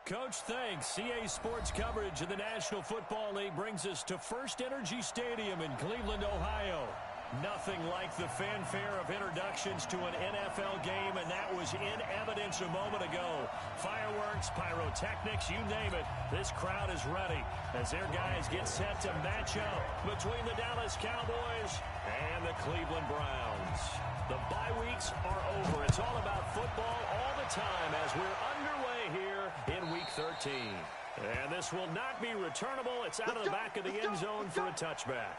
Coach, thanks. CA Sports coverage of the National Football League brings us to First Energy Stadium in Cleveland, Ohio. Nothing like the fanfare of introductions to an NFL game, and that was in evidence a moment ago. Fireworks, pyrotechnics, you name it. This crowd is ready as their guys get set to match up between the Dallas Cowboys and the Cleveland Browns. The bye weeks are over. It's all about football all the time as we're underway here in Week 13. And this will not be returnable. It's out of the back of the end zone for a touchback.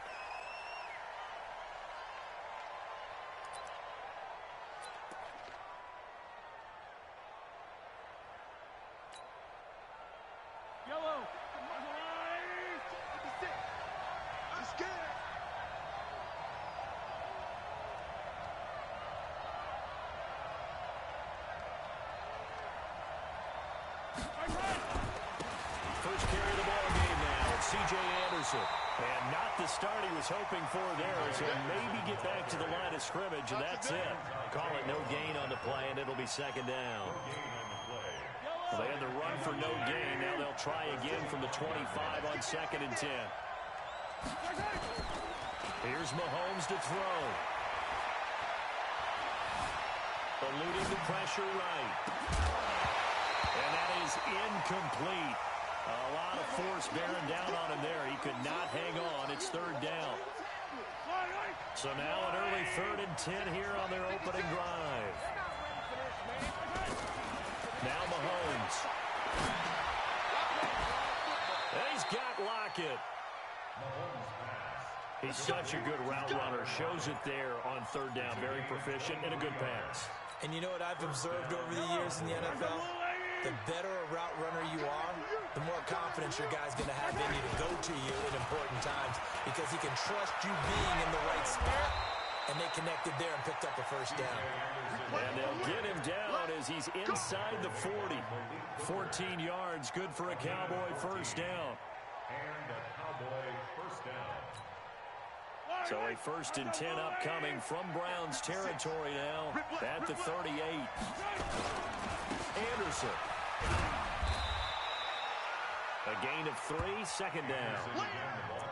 And not the start he was hoping for there, as he'll maybe get back to the line of scrimmage, and that's it. Call it no gain on the play, and it'll be second down. Well, they had the run for no gain. Now they'll try again from the 25 on 2nd and 10. Here's Mahomes to throw. Eluding the pressure right. And that is incomplete. A lot of force bearing down on him there. He could not hang on. It's 3rd down. So now an early 3rd and 10 here on their opening drive. Now Mahomes. And he's got Lockett. He's such a good route runner. Shows it there on 3rd down. Very proficient and a good pass. And you know what I've observed over the years in the NFL? The better a route runner you are, the more confidence your guy's going to have in you to go to you in important times because he can trust you being in the right spot. And they connected there and picked up a 1st down. And they'll get him down as he's inside the 40. 14 yards, good for a Cowboy 1st down. And a Cowboy 1st down. So a 1st and 10 upcoming from Browns territory now at the 38. Anderson. A gain of 3, 2nd down.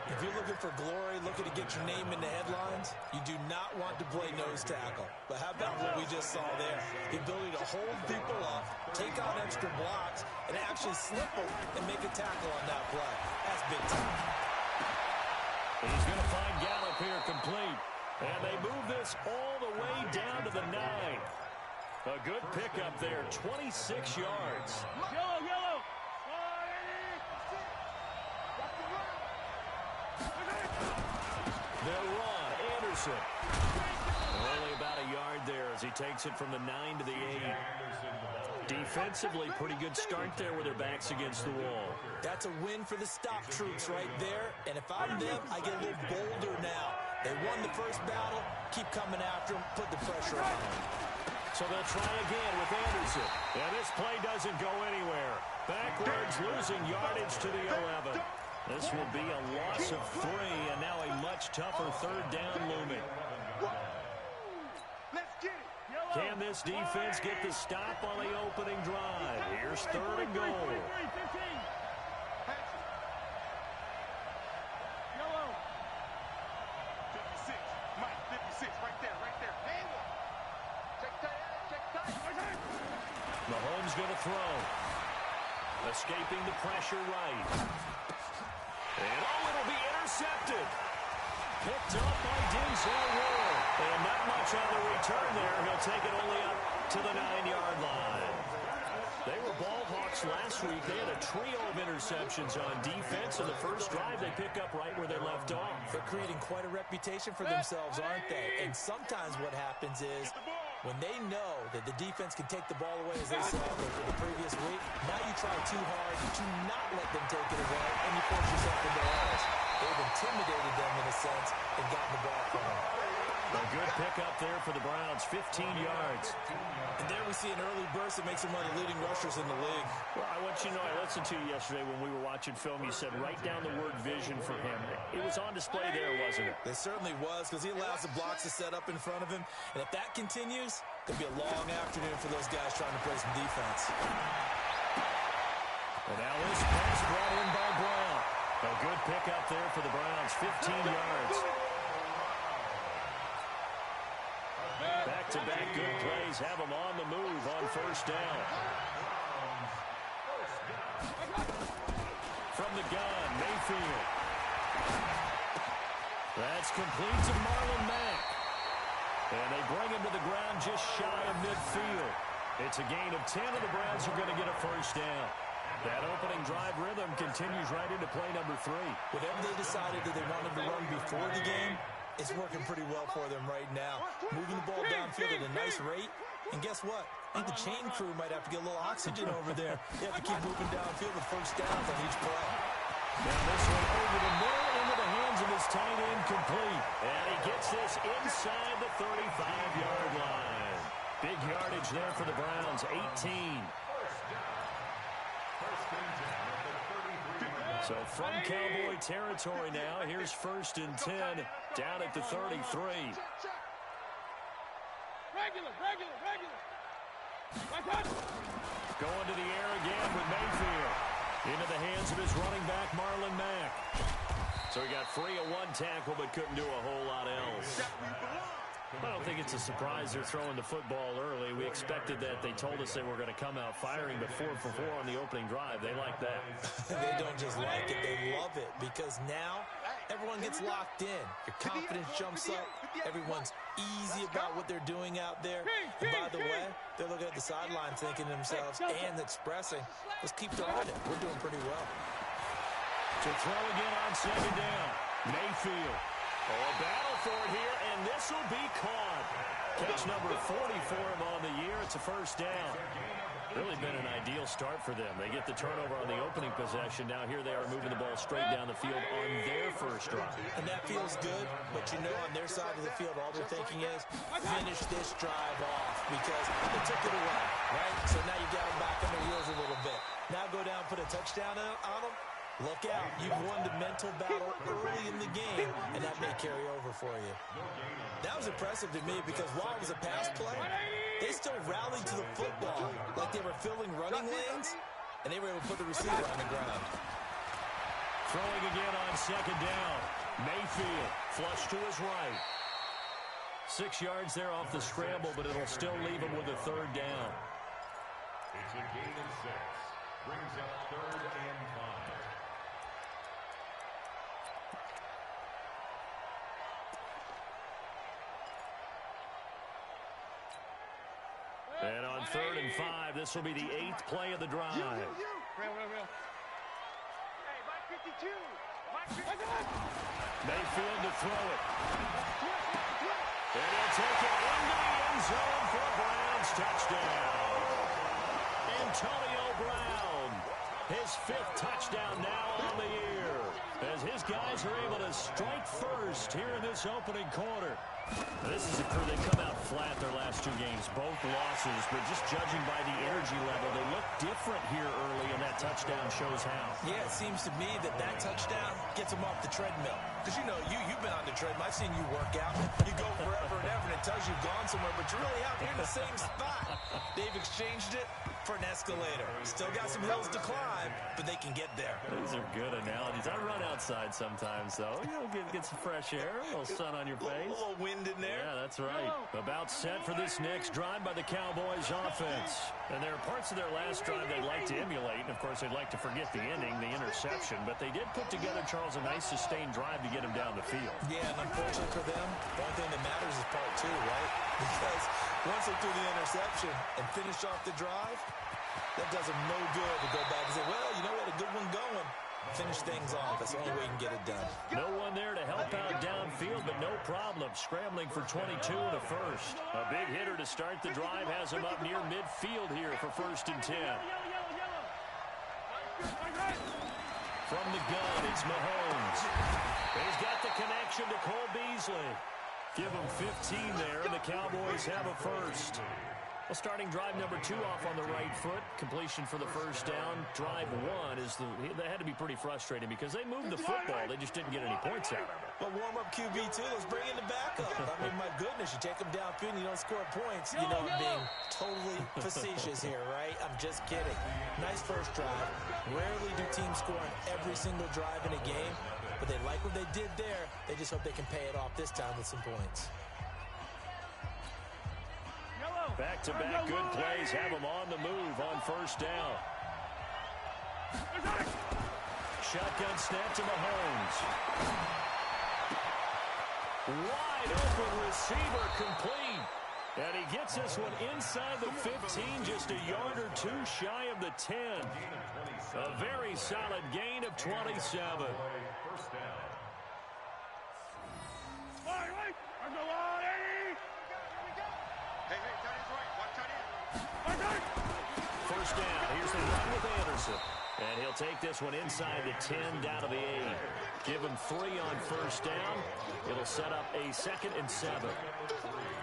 If you're looking for glory, looking to get your name in the headlines, you do not want to play nose tackle. But how about what we just saw there? The ability to hold people off, take out extra blocks, and actually slip them and make a tackle on that play. That's big time. He's going to find Gallup here complete. And they move this all the way down to the 9. A good pickup there, 26 yards. Yellow. They'll run. Anderson. Only about a yard there as he takes it from the 9 to the 8. Defensively, pretty good start there with their backs against the wall. That's a win for the stop troops right there. And if I'm them, I get a little bolder now. They won the first battle. Keep coming after them. Put the pressure on them. So they'll try again with Anderson. And this play doesn't go anywhere. Backwards, losing yardage to the 11. This will be a loss of 3, and now a much tougher 3rd down looming. Can this defense get the stop on the opening drive? Here's 3rd and goal. Mahomes going to throw. Escaping the pressure right. And it'll be intercepted. Picked up by Denzel Ward. And not much on the return there. He'll take it only up to the 9-yard line. They were ball hawks last week. They had a trio of interceptions on defense. In the first drive, they pick up right where they left off. They're creating quite a reputation for themselves, aren't they? And sometimes what happens is when they know that the defense can take the ball away, as they saw the previous week, now you try too hard to not let them take it away, and you force yourself into errors. They've intimidated them in a sense and gotten the ball from them. A good pickup there for the Browns, 15 yards. And there we see an early burst that makes him one of the leading rushers in the league. Well, I want you to know, I listened to you yesterday when we were watching film. You said write down the word vision for him. It was on display there, wasn't it? It certainly was, because he allows the blocks to set up in front of him. And if that continues, it'll be a long afternoon for those guys trying to play some defense. And now this pass brought in by Brown. A good pickup there for the Browns, 15 yards. Back-to-back good plays have them on the move on first down. From the gun, Mayfield. That's complete to Marlon Mack. And they bring him to the ground just shy of midfield. It's a gain of 10, and the Browns are going to get a first down. That opening drive rhythm continues right into play number 3. Whatever they decided that they wanted to run before the game, it's working pretty well for them right now. Moving the ball downfield at a nice rate. And guess what? I think the chain crew might have to get a little oxygen over there. They have to keep moving downfield with first downs on each play. Now this one over the middle into the hands of his tight end, complete. And he gets this inside the 35-yard line. Big yardage there for the Browns, 18. So from Cowboy territory now, here's 1st and 10 down at the 33. Going to the air again with Mayfield. Into the hands of his running back, Marlon Mack. So he got free of one tackle but couldn't do a whole lot else. I don't think it's a surprise they're throwing the football early. We expected that. They told us they were going to come out firing, but 4 for 4 on the opening drive. They like that. They don't just like it. They love it because now everyone gets locked in. Your confidence jumps up. Everyone's easy about what they're doing out there. And by the way, they're looking at the sideline thinking to themselves and expressing, let's keep throwing it. We're doing pretty well. To throw again on 2nd down. Mayfield. Oh, a battle for it here, and this will be caught. Catch number 40 for him on the year. It's a first down. Really been an ideal start for them. They get the turnover on the opening possession. Now here they are moving the ball straight down the field on their first drive. And that feels good, but you know on their side of the field, all they're thinking is finish this drive off because they took it away, right? So now you got them back on their heels a little bit. Now go down and put a touchdown on them. Look out. You've won the mental battle early in the game, and that may carry over for you. That was impressive to me because while it was a pass play, they still rallied to the football like they were filling running lanes, and they were able to put the receiver on the ground. Throwing again on 2nd down. Mayfield flush to his right. 6 yards there off the scramble, but it'll still leave him with a 3rd down. It's a gain of 6. Brings up 3rd and 5. And on 3rd and 5, this will be the 8th play of the drive. Real. Hey, Mike 52. Mayfield to throw it. And he'll take it into the end zone for a Browns touchdown. Antonio Brown, his 5th touchdown now on the year, as his guys are able to strike first here in this opening quarter. This is a crew that come out flat their last 2 games, both losses, but just judging by the energy level, they look different here early, and that touchdown shows how. Yeah, it seems to me that touchdown gets them off the treadmill. Because, you know, you've been on the treadmill. I've seen you work out. You go forever and ever, and it tells you you've gone somewhere, but you're really out here in the same spot. They've exchanged it for an escalator. Still got some hills to climb, but they can get there. These are good analogies. I run outside sometimes, though. You know, get some fresh air, a little sun on your face. A little wind in there. Yeah, that's right. About set for this next drive by the Cowboys offense. And there are parts of their last drive they'd like to emulate. And, of course, they'd like to forget the ending, the interception. But they did put together, Charles, a nice sustained drive to get him down the field. Yeah, and unfortunately for them, the only thing that matters is part 2, right? Because once they threw the interception and finished off the drive, that does them no good to go back and say, well, you know what, a good one going. Finish things off. That's the only way you can get it done. No one there to help out downfield, but no problem. Scrambling for 22 to first. A big hitter to start the drive has him up near midfield here for 1st and 10. From the gun, it's Mahomes. He's got the connection to Cole Beasley. Give him 15 there, and the Cowboys have a first. Well, starting drive number 2 off on the right foot. Completion for the first down. Drive 1 is they had to be pretty frustrating because they moved the football. They just didn't get any points out of it. But warm-up QB, too. Let's bring in the backup. I mean, my goodness, you take them downfield and you don't score points. You know I'm being totally facetious here, right? I'm just kidding. Nice first drive. Rarely do teams score on every single drive in a game, but they like what they did there. They just hope they can pay it off this time with some points. Back-to-back good plays have them on the move on first down. Shotgun snap to Mahomes. Wide open receiver complete. And he gets this one inside the 15, just a yard or 2 shy of the 10. A very solid gain of 27. First down. First down. Here's the run with Anderson. And he'll take this one inside the 10 down to the 8. Give him 3 on first down. It'll set up a 2nd and 7.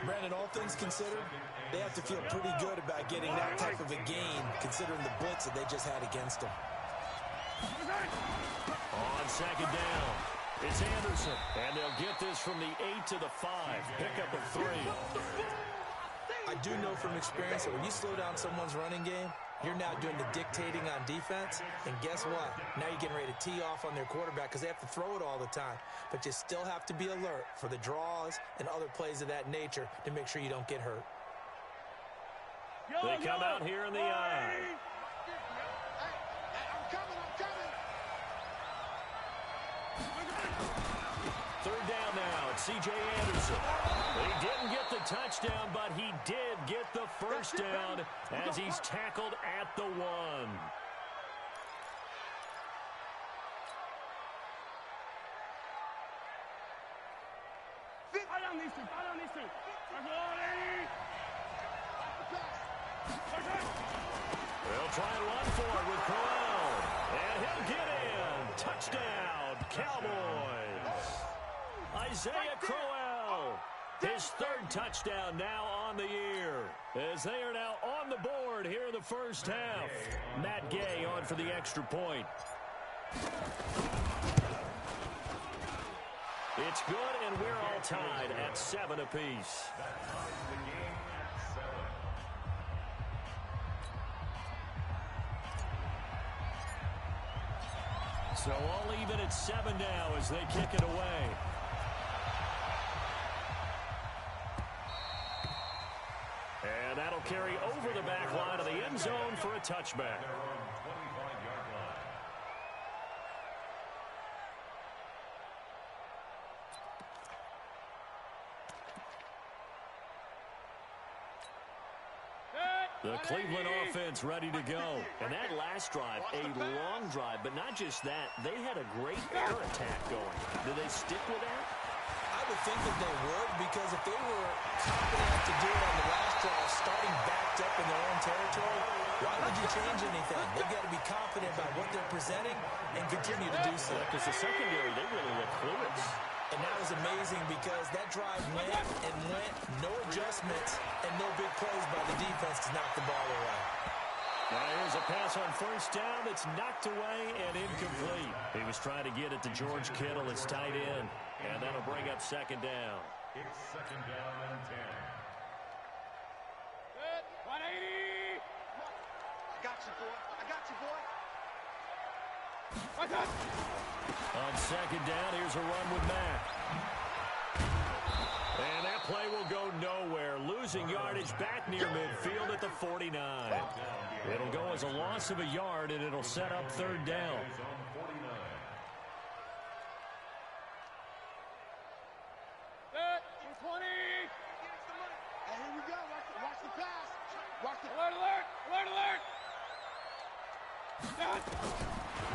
Brandon, all things considered, they have to feel pretty good about getting that type of a gain considering the blitz that they just had against them. On second down, it's Anderson. And they'll get this from the 8 to the 5. Pickup of 3. I do know from experience that when you slow down someone's running game, you're now doing the dictating on defense. And guess what? Now you're getting ready to tee off on their quarterback because they have to throw it all the time. But you still have to be alert for the draws and other plays of that nature to make sure you don't get hurt. They come out here in the eye. Third down now. It's C.J. Anderson. He didn't get the touchdown, but he did get the first down as he's tackled at the 1. They'll try and run for it with Crowell. And he'll get in. Touchdown, Cowboys. Isaiah Crowell. His 3rd touchdown now on the year, as they are now on the board here in the first half. Matt Gay on for the extra point. It's good, and we're all tied at 7 apiece. So all even at 7 now as they kick it away. And that'll carry over the back line of the end zone for a touchback. The Cleveland offense ready to go. And that last drive, a long drive, but not just that. They had a great air attack going. Do they stick with that? I would think that they would, because if they were confident enough to do it on the last drive, starting backed up in their own territory, why would you change anything? They've got to be confident about what they're presenting and continue to do so. Because the secondary, they really look clueless. And that was amazing because that drive went and went, no adjustments, and no big plays by the defense to knock the ball away. Now here's a pass on first down that's knocked away and incomplete. He was trying to get it to George Kittle, his tight end, and that'll bring up 2nd down. It's 2nd down and 10. 180. I got you, boy. I got you, boy. On 2nd down, here's a run with Mack. And that play will go nowhere. Losing yardage back near midfield at the 49. It'll go as a loss of a yard, and it'll set up 3rd down.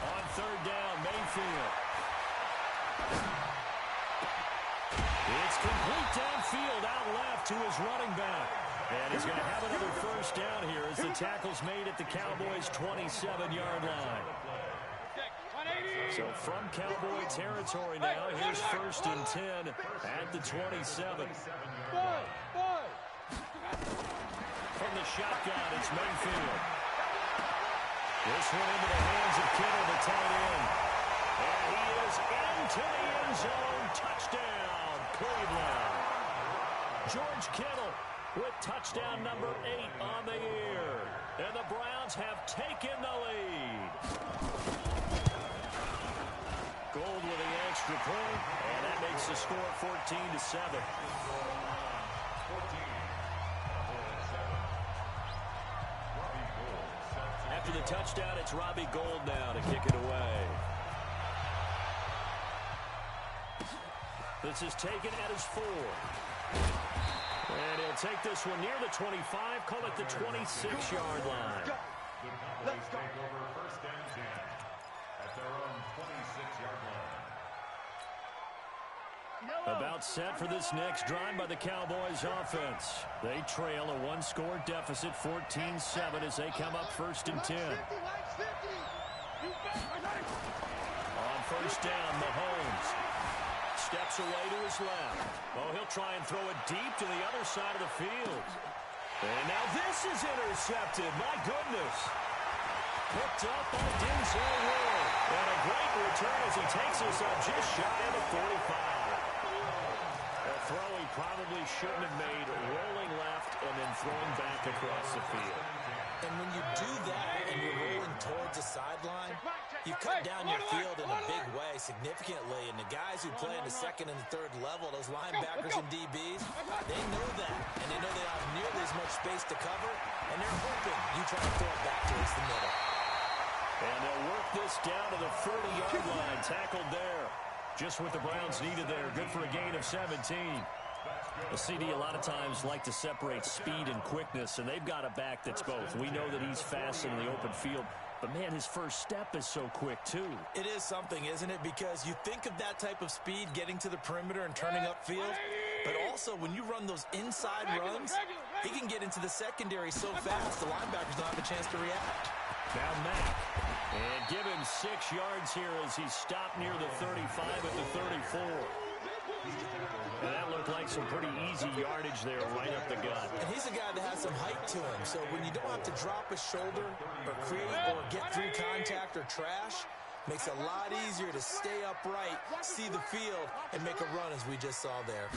On 3rd down, Mayfield. It's complete downfield, out left to his running back. And he's going to have another first down here as the tackle's made at the Cowboys' 27-yard line. So from Cowboy territory now, here's 1st and 10 at the 27. from the shotgun. It's Mayfield. This one into the hands of Kittle, the tight end. And he is into the end zone. Touchdown, Cleveland. George Kittle with touchdown number 8 on the year. And the Browns have taken the lead. Gold with the extra point, and that makes the score 14-7. After the touchdown, it's Robbie Gould now to kick it away. This is taken at his 4. And he'll take this one near the 25, call it the 26-yard line. The Cowboys take over first and 10 at their own 26-yard line. About set for this next drive by the Cowboys offense. They trail a 1-score deficit, 14-7, as they come up first and 10. On first down, Mahomes steps away to his left. Oh, he'll try and throw it deep to the other side of the field. And now this is intercepted. My goodness. Picked up by Denzel Ward. And a great return as he takes us up just shy of the 45. A throw he probably shouldn't have made, rolling left and then throwing back across the field. And when you do that and you're rolling towards the sideline, you cut down your field in a big way significantly. And the guys who play in the second and the third level, those linebackers and DBs, they know that. And they know they don't have nearly as much space to cover. And they're hoping you try to throw it back towards the middle. And they'll work this down to the 30-yard line. Tackled there. Just what the Browns needed there. Good for a gain of 17. The CD a lot of times like to separate speed and quickness, and they've got a back that's both. We know that he's fast in the open field, but, man, his first step is so quick, too. It is something, isn't it? Because you think of that type of speed getting to the perimeter and turning upfield, but also when you run those inside runs, he can get into the secondary so fast the linebackers don't have a chance to react. Now Mack. And give him 6 yards here as he's stopped near the 35 at the 34. And that looked like some pretty easy yardage there right up the gut. And he's a guy that has some height to him, so when you don't have to drop a shoulder or create or get through contact or trash, makes it a lot easier to stay upright, see the field, and make a run as we just saw there.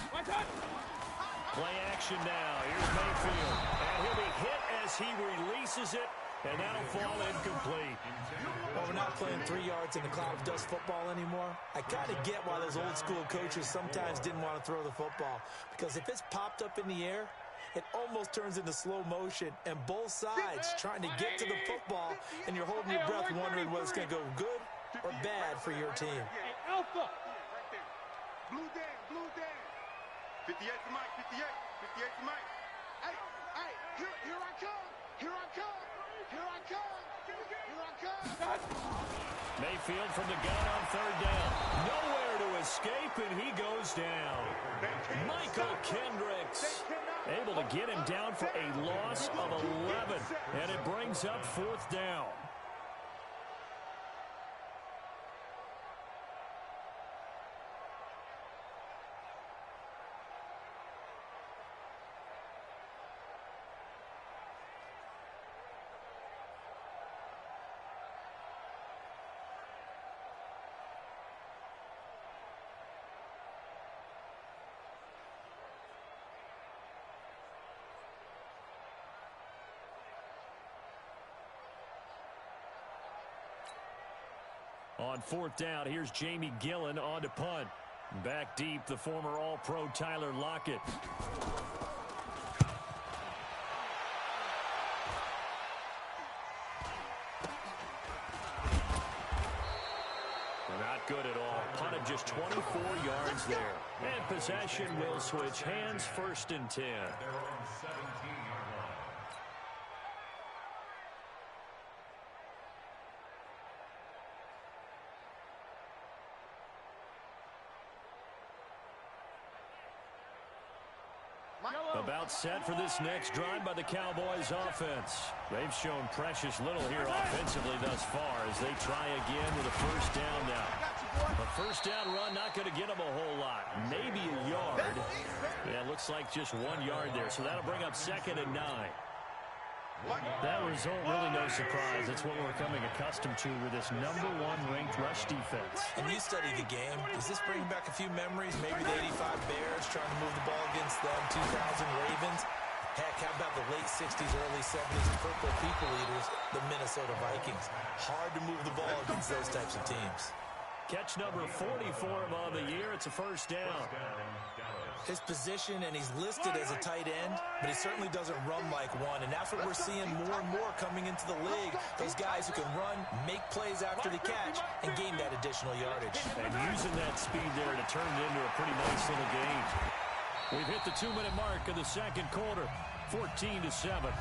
Play action now. Here's Mayfield. And he'll be hit as he releases it. And that'll fall incomplete. Well, we're not playing 3 yards in the cloud of dust football anymore. I kind of get why those old school coaches sometimes didn't want to throw the football. Because if it's popped up in the air, it almost turns into slow motion. And both sides trying to get to the football, and you're holding your breath wondering whether it's going to go good or bad for your team. Alpha. Right there. Blue down. 58 to Mike, 58 to Mike. Hey, here I come. Mayfield from the gun on third down. Nowhere to escape, and he goes down. Michael Kendricks able to get him down for a loss of 11, and it brings up fourth down. On fourth down, here's Jamie Gillen on to punt. Back deep, the former All-Pro Tyler Lockett. Not good at all. Punted just 24 yards there. And possession will switch hands, first and 10. About set for this next drive by the Cowboys offense. They've shown precious little here offensively thus far as they try again with a first down now. A first down run not going to get them a whole lot. Maybe a yard. Yeah, it looks like just 1 yard there. So that'll bring up second and 9. That result, really no surprise. It's what we're becoming accustomed to with this #1 ranked rush defense. And you study the game. Does this bring back a few memories? Maybe the '85 Bears trying to move the ball against them, 2000 Ravens. Heck, how about the late 60s, early 70s purple people eaters, the Minnesota Vikings? Hard to move the ball against those types of teams. Catch number 40 for him on the year. It's a first down. His position, and he's listed as a tight end, but he certainly doesn't run like one, and that's what we're seeing more and more coming into the league. Those guys who can run, make plays after the catch, and gain that additional yardage. And using that speed there to turn it into a pretty nice little game. We've hit the 2-minute mark of the second quarter, 14-7.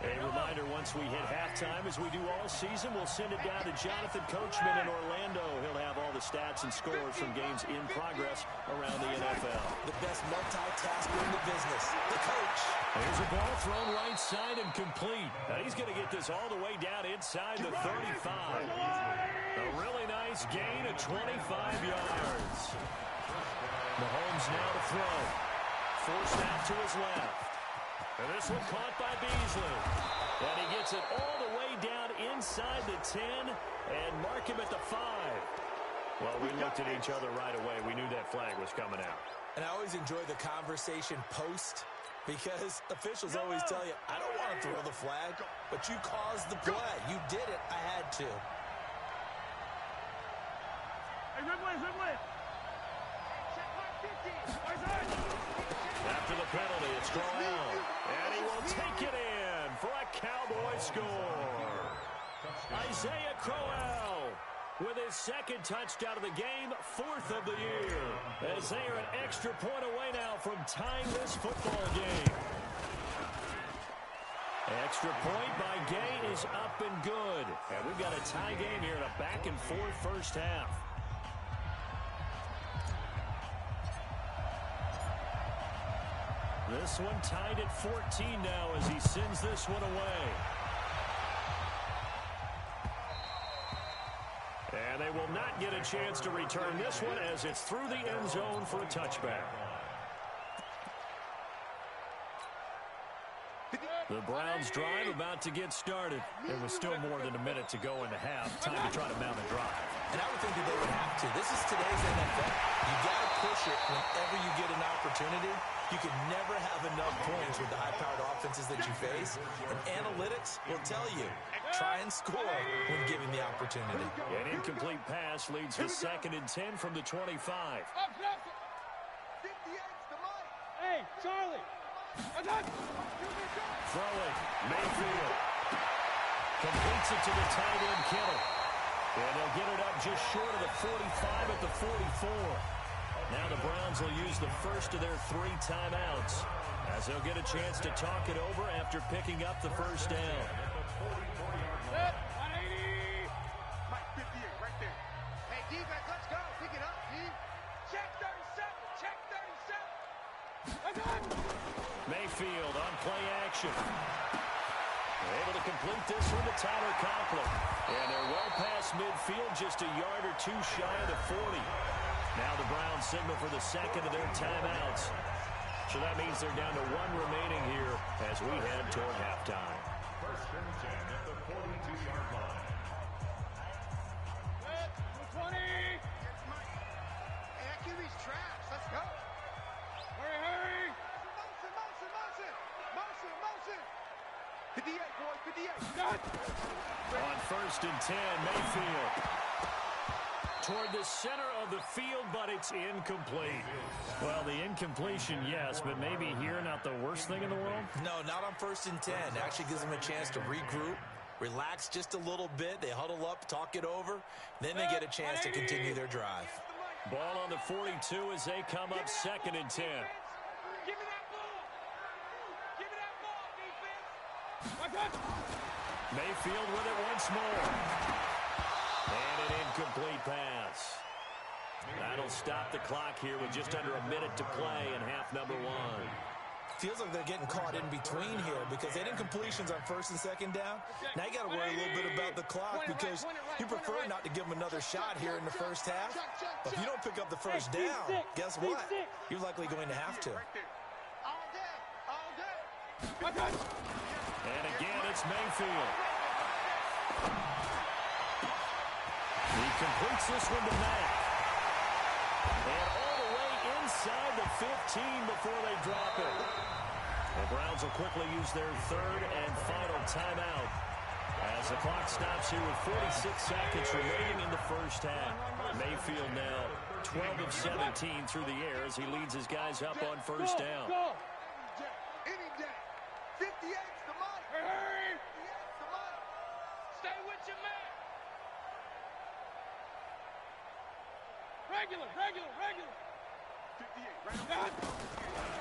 A reminder, once we hit halftime, as we do all season, we'll send it down to Jonathan Coachman in Orlando. He'll have all the stats and scores from games in progress around the NFL. The best multitasker in the business, the coach. There's a ball thrown right side and complete. Now he's going to get this all the way down inside the 35. A really nice gain of 25 yards. Mahomes now to throw. Forced out to his left. And this one caught by Beasley. And he gets it all the way down inside the 10 and mark him at the 5. Well, we looked at each other right away. We knew that flag was coming out. And I always enjoy the conversation post because officials always tell you, I don't want to throw the flag, but you caused the play. You did it. I had to. Hey, Ridley. After the penalty, it's Crowell. And he will take it in for a Cowboy score. Isaiah Crowell with his second touchdown of the game, 4th of the year. As they are an extra point away now from tying this football game. Extra point by Gay is up and good. And we've got a tie game here in a back-and-forth first half. This one tied at 14 now as he sends this one away. And they will not get a chance to return this one as it's through the end zone for a touchback. The Browns drive about to get started. There was still more than a minute to go in the half. Time to try to mount a drive. And I would think that they would have to. This is today's NFL. You got to push it whenever you get an opportunity. You can never have enough points with the high-powered offenses that you face. And analytics will tell you, try and score when given the opportunity. An incomplete pass leads to 2nd and 10 from the 25. Hey, Charlie. Throwing, Mayfield. Completes it to the tight end, Kittle. And they'll get it up just short of the 45 at the 44. Now the Browns will use the first of their 3 timeouts as they'll get a chance to talk it over after picking up the first down. Set, 180. Mike, 58, right there. Hey, defense, let's go. Pick it up, D. Check 37. Check 37. Mayfield on play action. Able to complete this one to Tyler Conklin. And they're well past midfield, just a yard or 2 shy of the 40. Now the Browns signal for the second of their timeouts. So that means they're down to 1 remaining here as we head toward halftime. 1st and 10 at the 42-yard line. Set, 20. It's Mike. Hey, that QB's trash. Let's go. Hurry. Motion. 58, boy, 58. Got. On 1st and 10, Mayfield. Toward the center of the field, but it's incomplete. Well, the incompletion, yes, but maybe here not the worst thing in the world? No, not on 1st and 10. It actually gives them a chance to regroup, relax just a little bit. They huddle up, talk it over. Then they get a chance to continue their drive. Ball on the 42 as they come up 2nd and 10. Give me that ball. Give me that ball, defense. Mayfield with it once more. And an incomplete pass. That'll stop the clock here with just under a minute to play in half number 1. Feels like they're getting caught in between here because they didn't completions on first and second down. Now you got to worry a little bit about the clock because you prefer not to give them another shot here in the first half. But if you don't pick up the first down, guess what? You're likely going to have to. And again, it's Mayfield. He completes this one to Mack. And all the way inside the 15 before they drop it. The Browns will quickly use their third and final timeout as the clock stops here with 46 seconds remaining in the first half. Mayfield now 12 of 17 through the air as he leads his guys up on first down. Any day. 58's the money. 58's the money. Stay with your man. Regular. 58, right?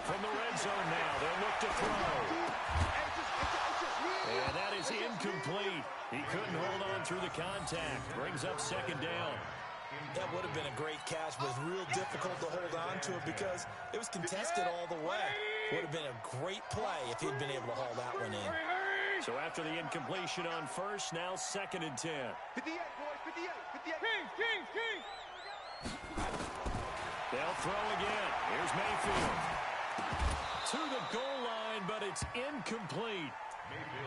From the red zone now, they'll look to throw. And that is incomplete. He couldn't hold on through the contact. Brings up second down. That would have been a great catch, but it was real difficult to hold on to it because it was contested all the way. Would have been a great play if he'd been able to haul that one in. So after the incompletion on first, now second and 10. 58, boys, 58, 58. King. They'll throw again. Here's Mayfield. To the goal line, but it's incomplete.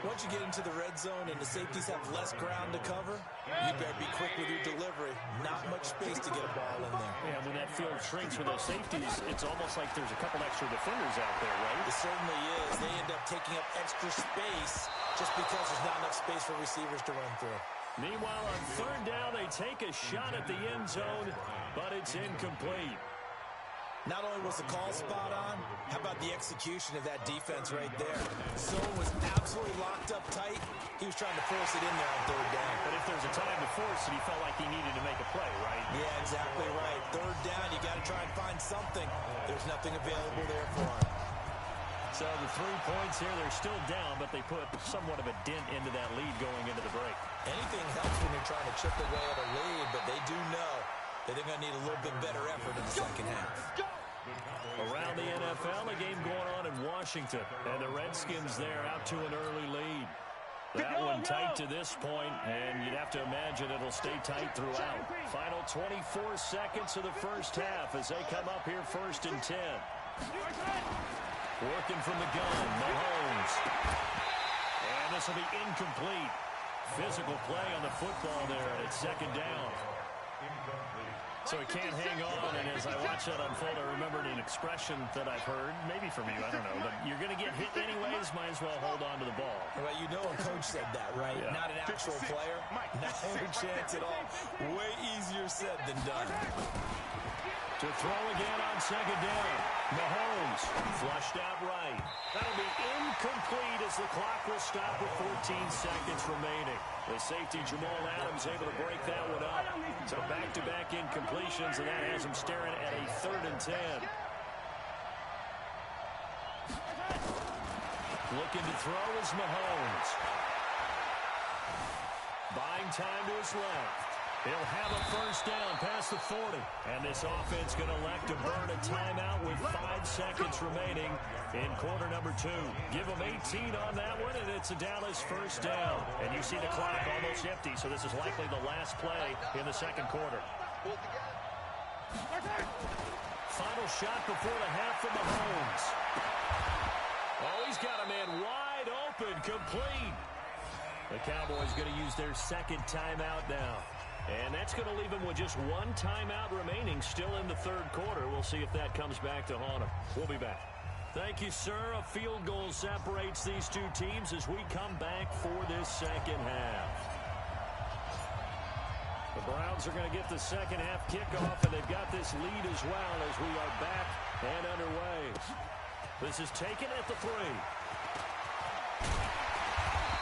Once you get into the red zone and the safeties have less ground to cover, you better be quick with your delivery. Not much space to get a ball in there. Yeah, when that field shrinks for those safeties, it's almost like there's a couple extra defenders out there, right? It certainly is. They end up taking up extra space just because there's not enough space for receivers to run through. Meanwhile, on third down, they take a shot at the end zone, but it's incomplete. Not only was the call spot on, how about the execution of that defense right there? Zone was absolutely locked up tight. He was trying to force it in there on third down. But if there's a time to force it, he felt like he needed to make a play, right? Yeah, exactly right. Third down, you got to try and find something. There's nothing available there for him. So the 3 points here, they're still down, but they put somewhat of a dent into that lead going into the break. Anything helps when you're trying to chip away at a lead, but they do know that they're going to need a little bit better effort in the second half. Around the NFL, a game going on in Washington, and the Redskins there out to an early lead. That one tight to this point, and you'd have to imagine it'll stay tight throughout. Final 24 seconds of the first half as they come up here first and 10. Working from the gun, Mahomes. And this will be incomplete. Physical play on the football there, and it's second down. So he can't hang on, and as I watch that unfold, I remembered an expression that I've heard, maybe from you, I don't know, but you're going to get hit anyways, might as well hold on to the ball. Well, you know a coach said that, right? Yeah. Not an actual player. Not a chance at all. Way easier said than done. To throw again on second down. Mahomes flushed out right. That'll be incomplete as the clock will stop with 14 seconds remaining. The safety Jamal Adams able to break that one up. So back-to-back incompletions, and that has him staring at a third and 10. Looking to throw is Mahomes. Buying time to his left. He'll have a first down past the 40. And this offense going to elect to burn a timeout with 5 seconds remaining in quarter number 2. Give them 18 on that one, and it's a Dallas first down. And you see the clock almost empty, so this is likely the last play in the second quarter. Final shot before the half from Mahomes. Oh, he's got a man wide open, complete. The Cowboys going to use their second timeout now. And that's going to leave them with just 1 timeout remaining still in the third quarter. We'll see if that comes back to haunt them. We'll be back. Thank you, sir. A field goal separates these two teams as we come back for this second half. The Browns are going to get the second half kickoff, and they've got this lead as well as we are back and underway. This is taken at the 3.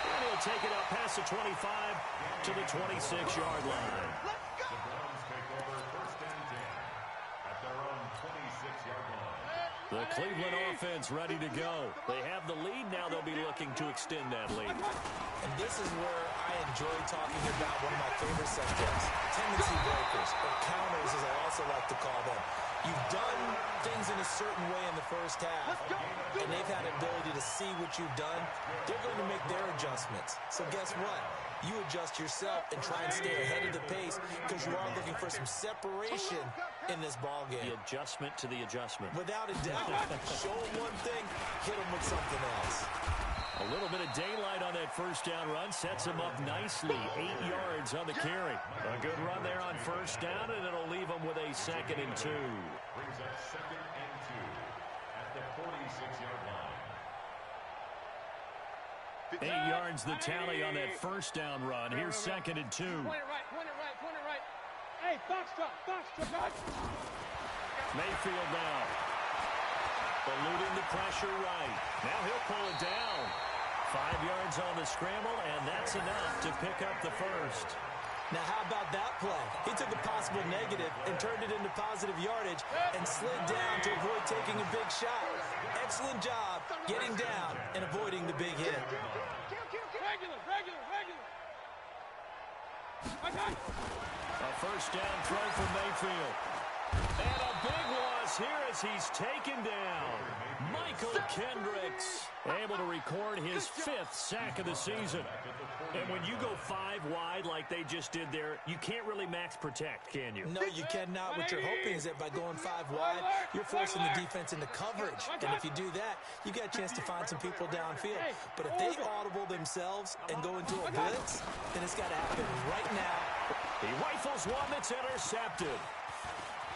And he'll take it out past the 25 to the 26-yard line. The Browns take over first and 10 at their own 26-yard line. The Cleveland offense ready to go. They have the lead. Now they'll be looking to extend that lead. And this is where I enjoy talking about one of my favorite subjects, tendency breakers, or counters as I also like to call them. You've done things in a certain way in the first half, and they've had an ability to see what you've done. They're going to make their adjustments. So guess what? You adjust yourself and try and stay ahead of the pace because you are looking for some separation in this ball game. The adjustment to the adjustment. Without a doubt. Show them one thing, hit them with something else. A little bit of daylight on that first down run sets him up nicely. 8 yards on the carry. A good run there on first down, and it'll leave him with a 2nd and 2. Brings up 2nd and 2 at the 46-yard line. 8 yards the tally on that first down run. Here's 2nd and 2. Point it right, point it right, point it right. Hey, box drop, guys. Mayfield now. Eluding the pressure right. Now he'll pull it down. 5 yards on the scramble, and that's enough to pick up the first. Now, how about that play? He took a possible negative and turned it into positive yardage and slid down to avoid taking a big shot. Excellent job getting down and avoiding the big hit. Regular. Okay. A first down throw from Mayfield. And a big loss here as he's taken down. Michael Kendricks able to record his 5th sack of the season. And when you go 5 wide like they just did there, you can't really max protect, can you? No, you cannot. What you're hoping is that by going 5 wide, you're forcing the defense into coverage. And if you do that, you got a chance to find some people downfield. But if they audible themselves and go into a blitz, then it's got to happen right now. He rifles one that's intercepted.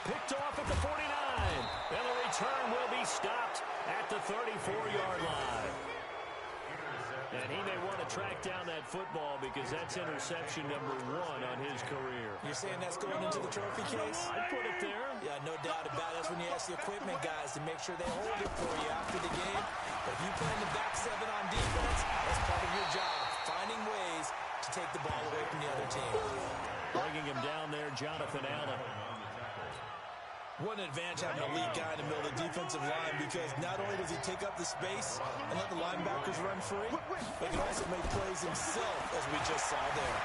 Picked off at the 49. And the return will be stopped at the 34-yard line. And he may want to track down that football because that's interception number 1 on his career. You're saying that's going into the trophy case? I'd put it there. Yeah, no doubt about it. That's when you ask the equipment guys to make sure they hold it for you after the game. But if you play in the back 7 on defense, that's part of your job, finding ways to take the ball away from the other team. Bringing him down there, Jonathan Allen. What an advantage having an elite guy in the middle of the defensive line because not only does he take up the space and let the linebackers run free, but he can also make plays himself, as we just saw there.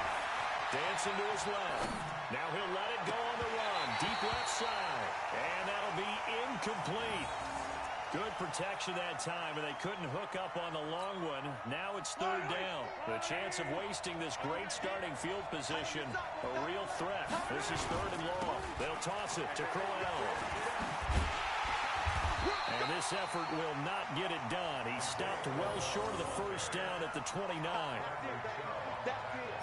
Dancing to his left. Now he'll let it go on the run. Deep left side. And that'll be incomplete. Good protection that time, and they couldn't hook up on the long one. Now it's 3rd down. The chance of wasting this great starting field position, a real threat. This is 3rd and long. They'll toss it to Crowell. And this effort will not get it done. He stopped well short of the first down at the 29. I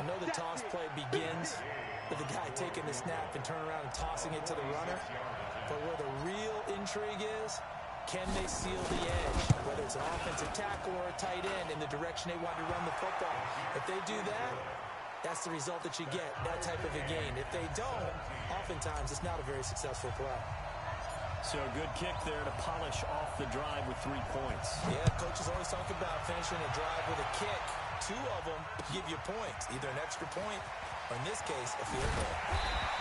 know the toss play begins with the guy taking the snap and turning around and tossing it to the runner. But where the real intrigue is, can they seal the edge, whether it's an offensive tackle or a tight end in the direction they want to run the football? If they do that, that's the result that you get, that type of a gain. If they don't, oftentimes it's not a very successful play. So a good kick there to polish off the drive with 3 points. Yeah, coaches always talk about finishing a drive with a kick. 2 of them give you points, either an extra point or, in this case, a field goal.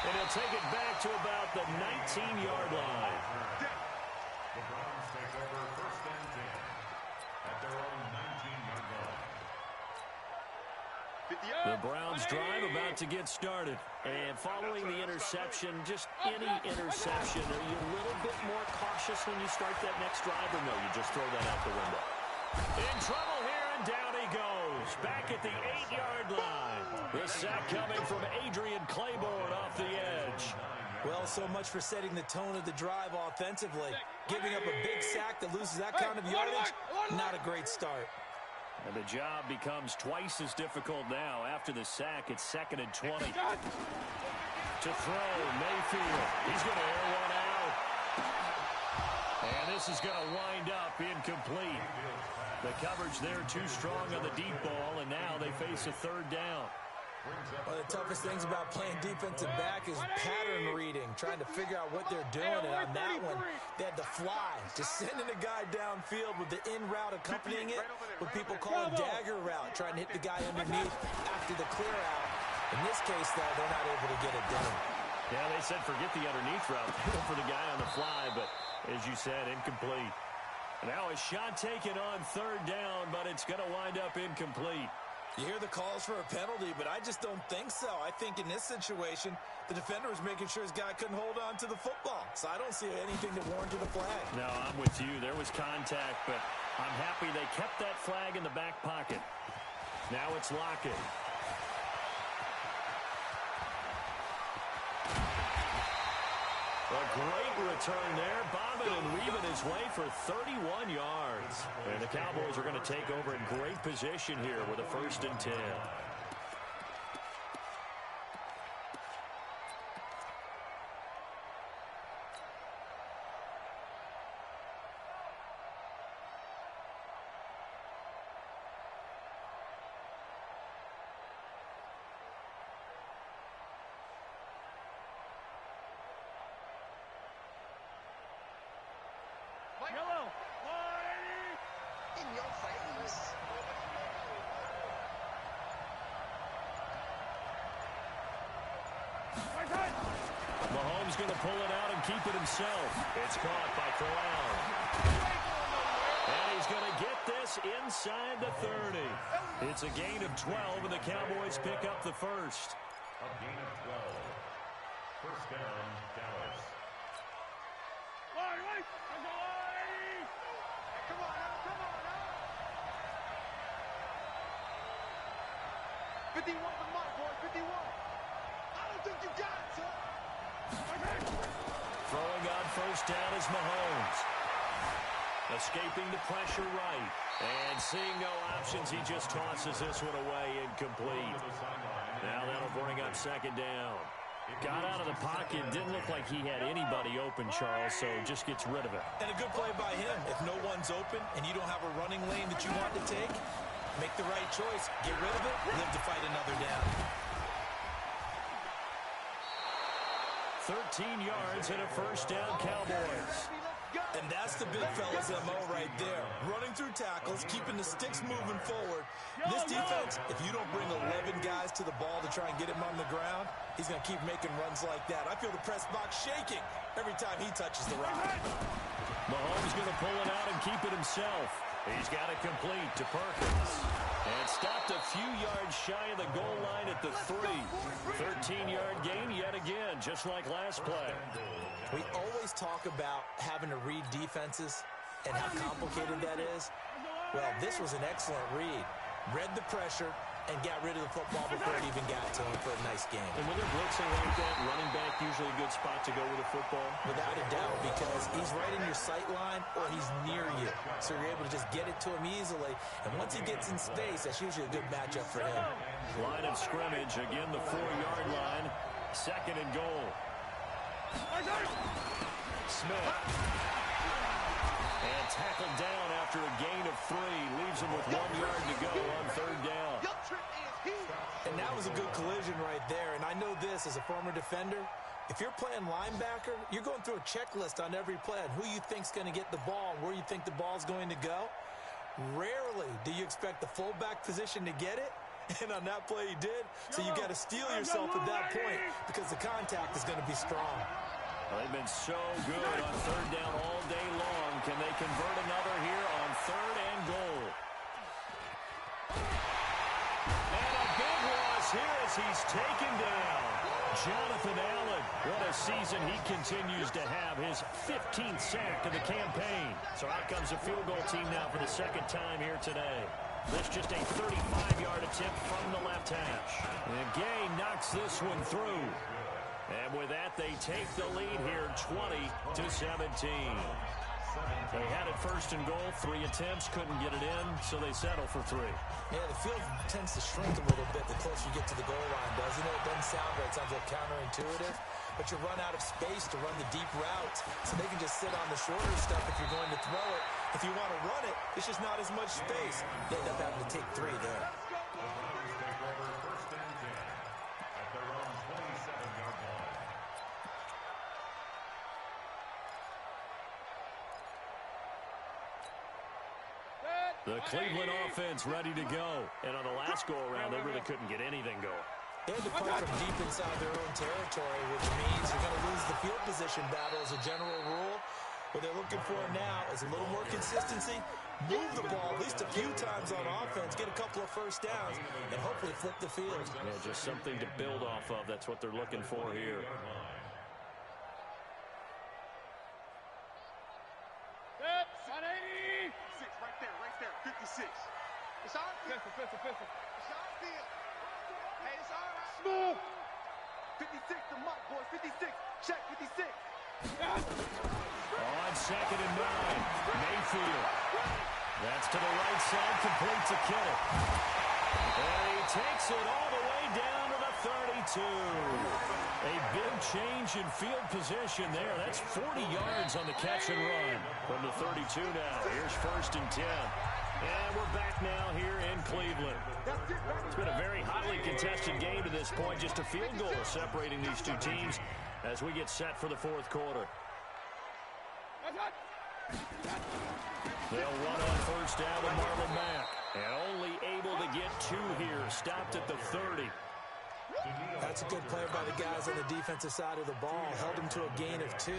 And he'll take it back to about the 19-yard line. The Browns take over 1st and 10 at their own 19-yard line. The Browns drive about to get started. And following the interception, just any interception, are you a little bit more cautious when you start that next drive, or no, you just throw that out the window? In trouble here, and down he goes. Back at the 8-yard line. The sack coming from Adrian Claiborne off the edge. Well, so much for setting the tone of the drive offensively. Giving up a big sack that loses that kind of yardage, not a great start. And the job becomes twice as difficult now. After the sack, it's 2nd and 20. To throw, Mayfield. He's going to air one out. And this is going to wind up incomplete. The coverage there too strong on the deep ball, and now they face a 3rd down. One of the toughest things about playing defensive back is pattern reading, trying to figure out what they're doing. And on that one, they had to fly, just sending a guy downfield with the in route accompanying it, what people call a dagger route, trying to hit the guy underneath after the clear out. In this case, though, they're not able to get it done. Yeah, they said forget the underneath route for the guy on the fly, but as you said, incomplete. Now a shot taken on 3rd down, but it's going to wind up incomplete. You hear the calls for a penalty, but I just don't think so. I think in this situation, the defender was making sure his guy couldn't hold on to the football. So I don't see anything that warranted a flag. No, I'm with you. There was contact, but I'm happy they kept that flag in the back pocket. Now it's Lockett. A great return there. Bobbing and weaving his way for 31 yards. And the Cowboys are going to take over in great position here with a 1st and 10. Yellow. In your face. Mahomes going to pull it out and keep it himself. It's caught by Corral. And he's going to get this inside the 30. It's a gain of 12, and the Cowboys pick up the first. A gain of 12. First down, Dallas. Come on now, come on now. 51 for Mike, boy, 51. I don't think you got it, sir. Throwing on first down is Mahomes. Escaping the pressure right. And seeing no options, he just tosses this one away incomplete. Now that'll bring up 2nd down. Got out of the pocket. Didn't look like he had anybody open, Charles, so just gets rid of it. And a good play by him. If no one's open and you don't have a running lane that you want to take, make the right choice. Get rid of it. Live to fight another down. 13 yards and a 1st down, Cowboys. And that's the big fella's MO right there. Running through tackles, keeping the sticks moving forward. This defense, if you don't bring 11 guys to the ball to try and get him on the ground, he's going to keep making runs like that. I feel the press box shaking every time he touches the rock. Mahomes going to pull it out and keep it himself. He's got it complete to Perkins. And stopped a few yards shy of the goal line at the 3. 13-yard gain yet again, just like last play. We always talk about having to read defenses and how complicated that is. Well, this was an excellent read. Read the pressure and got rid of the football before it even got to him for a nice game. And when they're blitzing like that, running back usually a good spot to go with a football. Without a doubt, because he's right in your sight line or he's near you. So you're able to just get it to him easily. And once he gets in space, that's usually a good matchup for him. Line of scrimmage, again the 4-yard line. 2nd and goal. Smith. And tackled down after a gain of 3. Leaves him with 1 yard to go on 3rd down. And that was a good collision right there. And I know this as a former defender. If you're playing linebacker, you're going through a checklist on every play on who you think's going to get the ball and where you think the ball's going to go. Rarely do you expect the fullback position to get it. And on that play he did. So you got to steel yourself at that point because the contact is going to be strong. Well, they've been so good on 3rd down all day long. Can they convert another here on 3rd and goal? And a big loss here as he's taken down. Jonathan Allen, what a season he continues to have. His 15th sack of the campaign. So out comes a field goal team now for the 2nd time here today. This just a 35-yard attempt from the left hash. And Gay knocks this one through. And with that, they take the lead here 20-17. They had it 1st and goal, 3 attempts, couldn't get it in, so they settle for 3. Yeah, the field tends to shrink a little bit the closer you get to the goal line, doesn't it? It doesn't sound right. It sounds a little counterintuitive. But you run out of space to run the deep routes, so they can just sit on the shorter stuff if you're going to throw it. If you want to run it, it's just not as much space. They end up having to take 3 there. The Cleveland offense ready to go. And on the last go-around, they really couldn't get anything going. They had to punt from deep inside their own territory, which means you're going to lose the field position battle as a general rule. What they're looking for now is a little more consistency, move the ball at least a few times on offense, get a couple of first downs, and hopefully flip the field. Yeah, just something to build off of. That's what they're looking for here. Right there, 56. It's our field. It's our field. Hey, it's all right. Smooth. 56, the mark, boys. 56. Check, 56. On 2nd and 9, Mayfield. That's to the right side, complete to Kittle. And he takes it all the way down to the 32. A big change in field position there. That's 40 yards on the catch and run from the 32 now. Here's 1st and 10. And we're back now here in Cleveland. It's been a very hotly contested game to this point. Just a field goal separating these two teams as we get set for the 4th quarter. They'll run on 1st down with Marlon Mack. And only able to get 2 here. Stopped at the 30. That's a good play by the guys on the defensive side of the ball. Held him to a gain of 2.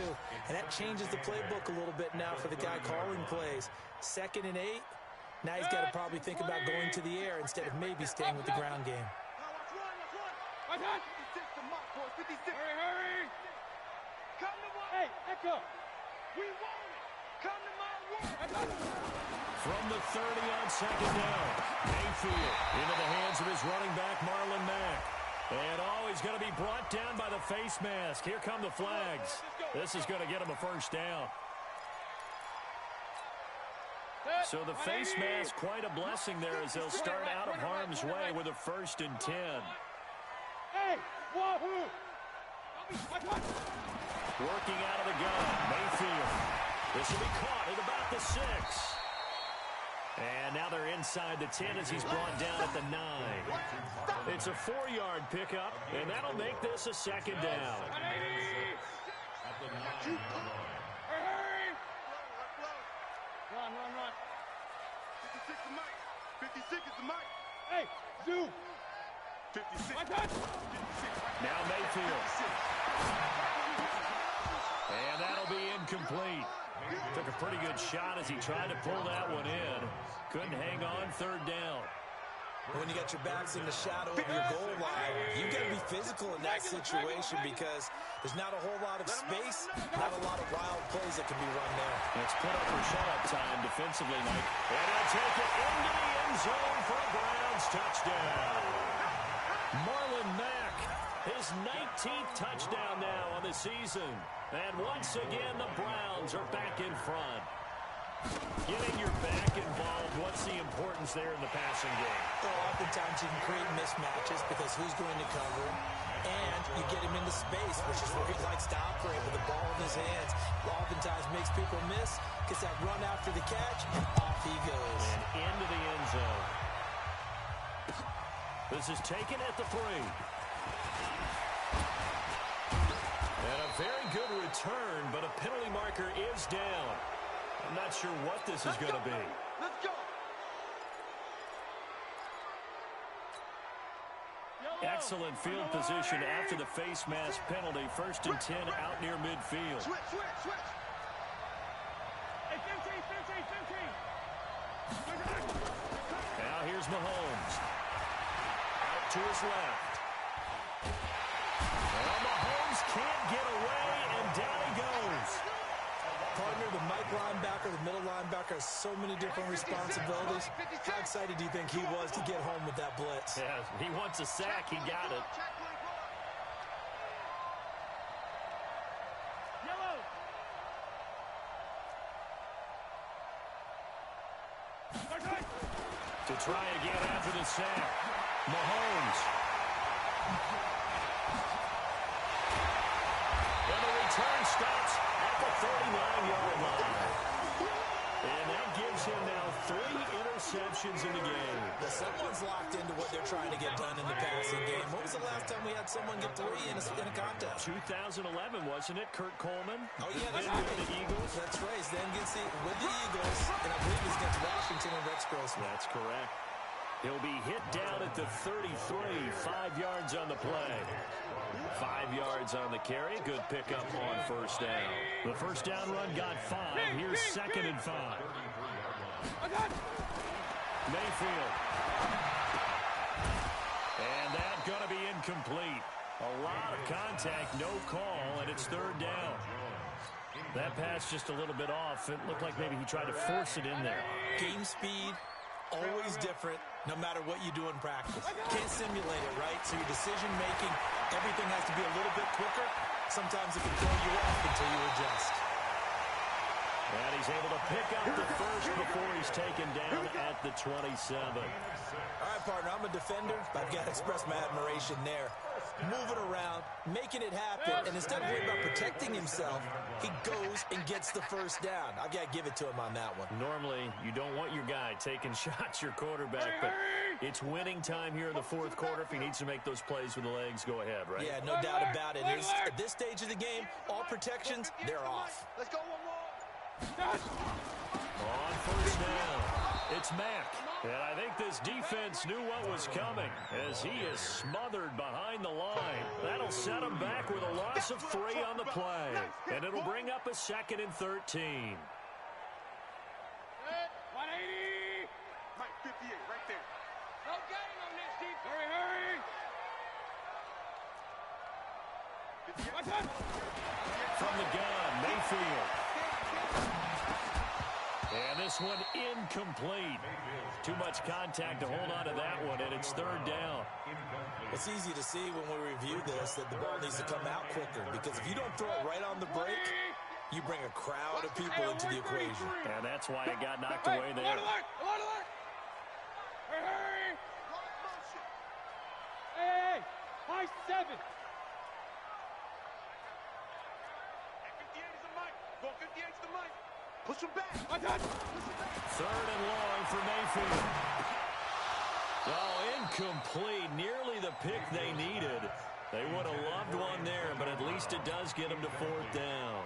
And that changes the playbook a little bit now for the guy calling plays. 2nd and 8. Now he's got to probably think about going to the air instead of maybe staying with the ground game. Hurry, hurry. Come to my... Hey, Echo. We want it. Come to my work. From the 30 on 2nd down. Mayfield into the hands of his running back, Marlon Mack. And he's going to be brought down by the face mask. Here come the flags. This is going to get him a 1st down. So the face mask, quite a blessing there as they'll start out of harm's way with a 1st and 10. Hey, wahoo! Working out of the gun, Mayfield. This will be caught at about the 6. And now they're inside the 10 as he's brought down at the 9. It's a 4-yard pickup, and that'll make this a 2nd down. Run. 56 is Mike. 56 is the Mike. Hey, Zoo. 56. Now Mayfield. And that'll be incomplete. Took a pretty good shot as he tried to pull that one in. Couldn't hang on 3rd down. When you got your backs in the shadow of your goal line, you've got to be physical in that situation because there's not a whole lot of space, not a lot of wild plays that can be run there. It's put up or shut up time defensively, Mike. And they'll take it into the end zone for a Browns touchdown. Marlon Mack, his 19th touchdown now on the season. And once again, the Browns are back in front. Getting your back involved, what's the importance there in the passing game? Well, oftentimes you can create mismatches because who's going to cover him, and you get him into space, which is where he likes to operate with the ball in his hands. Oftentimes makes people miss, gets that run after the catch, and off he goes. And into the end zone. This is taken at the 3. And a very good return, but a penalty marker is down. I'm not sure what this is going to be. Let's go. Excellent field position after the face mask penalty. 1st and 10 out near midfield. Switch. Hey, 15. Now here's Mahomes. Out to his left. And Mahomes can't get away, and down he goes. Partner, the Mike linebacker, the middle linebacker, has so many different responsibilities. How excited do you think he was to get home with that blitz? Yeah, he wants a sack. He got it. Yellow. To try again after the sack. Mahomes. And the return stops at the 39-yard line. And that gives him now 3 interceptions in the game. Well, someone's locked into what they're trying to get done in the passing game. When was the last time we had someone get 3 in a contest? 2011, wasn't it? Kurt Coleman. Oh, yeah, that's Then right. with the Eagles. That's right. Then gets with the Eagles, and I believe it's against Washington and Rex Grossman. That's correct. He'll be hit down at the 33, 5 yards on the play. 5 yards on the carry. Good pickup on first down. The first down run got 5. Here's 2nd and 5. Mayfield. And that's going to be incomplete. A lot of contact, no call, and it's 3rd down. That pass just a little bit off. It looked like maybe he tried to force it in there. Game speed, always different, no matter what you do in practice. Can't simulate it, right? So your decision-making, everything has to be a little bit quicker. Sometimes it can throw you off until you adjust. And he's able to pick up the first before he's taken down at the 27. All right, partner, I'm a defender, but I've got to express my admiration there. Moving around, making it happen, and instead of worrying about protecting himself, he goes and gets the first down. I've got to give it to him on that one. Normally, you don't want your guy taking shots, your quarterback, but it's winning time here in the 4th quarter. If he needs to make those plays with the legs, go ahead, right? Yeah, no doubt about it. At this stage of the game, all protections, they're off. Let's go one more. On first down, it's Mack. And I think this defense knew what was coming as he is smothered behind the line. That'll set him back with a loss of 3 on the play. And it'll bring up a 2nd and 13. 180. Mike, 58, right there. No gain on this defense. Hurry. From the gun, Mayfield. And this one incomplete. Too much contact to hold on to that one, and it's 3rd down. It's easy to see when we review this that the ball needs to come out quicker, because if you don't throw it right on the break, you bring a crowd of people into the equation. And that's why it got knocked away there. Hey, high 7. 58 is the Mike. Go 58 is the Mike. Push him back. Push him back. 3rd and long for Mayfield. Oh, incomplete. Nearly the pick they needed. They would have loved one there, but at least it does get them to 4th down.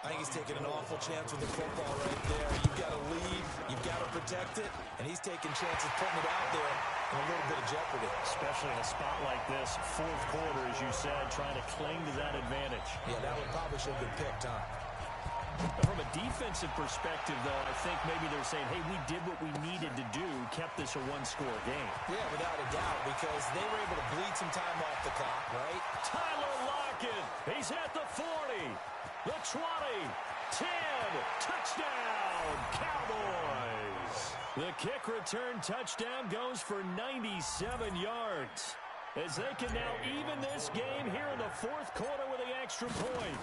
I think he's taking an awful chance with the football right there. You've got to lead, you've got to protect it, and he's taking chances putting it out there in a little bit of jeopardy. Especially in a spot like this, 4th quarter, as you said, trying to cling to that advantage. Yeah, that one probably should have been picked, huh? From a defensive perspective, though, I think maybe they're saying, hey, we did what we needed to do, kept this a 1-score game. Yeah, without a doubt, because they were able to bleed some time off the clock, right? Tyler Lockett, he's at the 40, the 20, 10, touchdown, Cowboys. The kick return touchdown goes for 97 yards, as they can now even this game here in the 4th quarter with the extra point.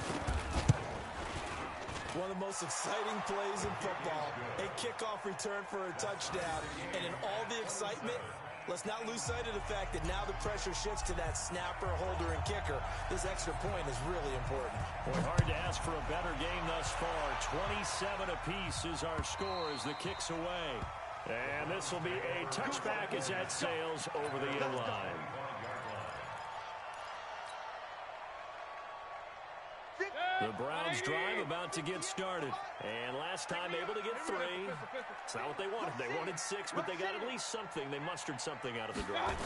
One of the most exciting plays in football, a kickoff return for a touchdown. And in all the excitement, let's not lose sight of the fact that now the pressure shifts to that snapper, holder, and kicker. This extra point is really important. Boy, hard to ask for a better game thus far. 27 apiece is our score as the kick's away. And this will be a touchback as that sails over the end line. The Browns drive about to get started. And last time able to get 3. It's not what they wanted. They wanted 6, but they got at least something. They mustered something out of the drive.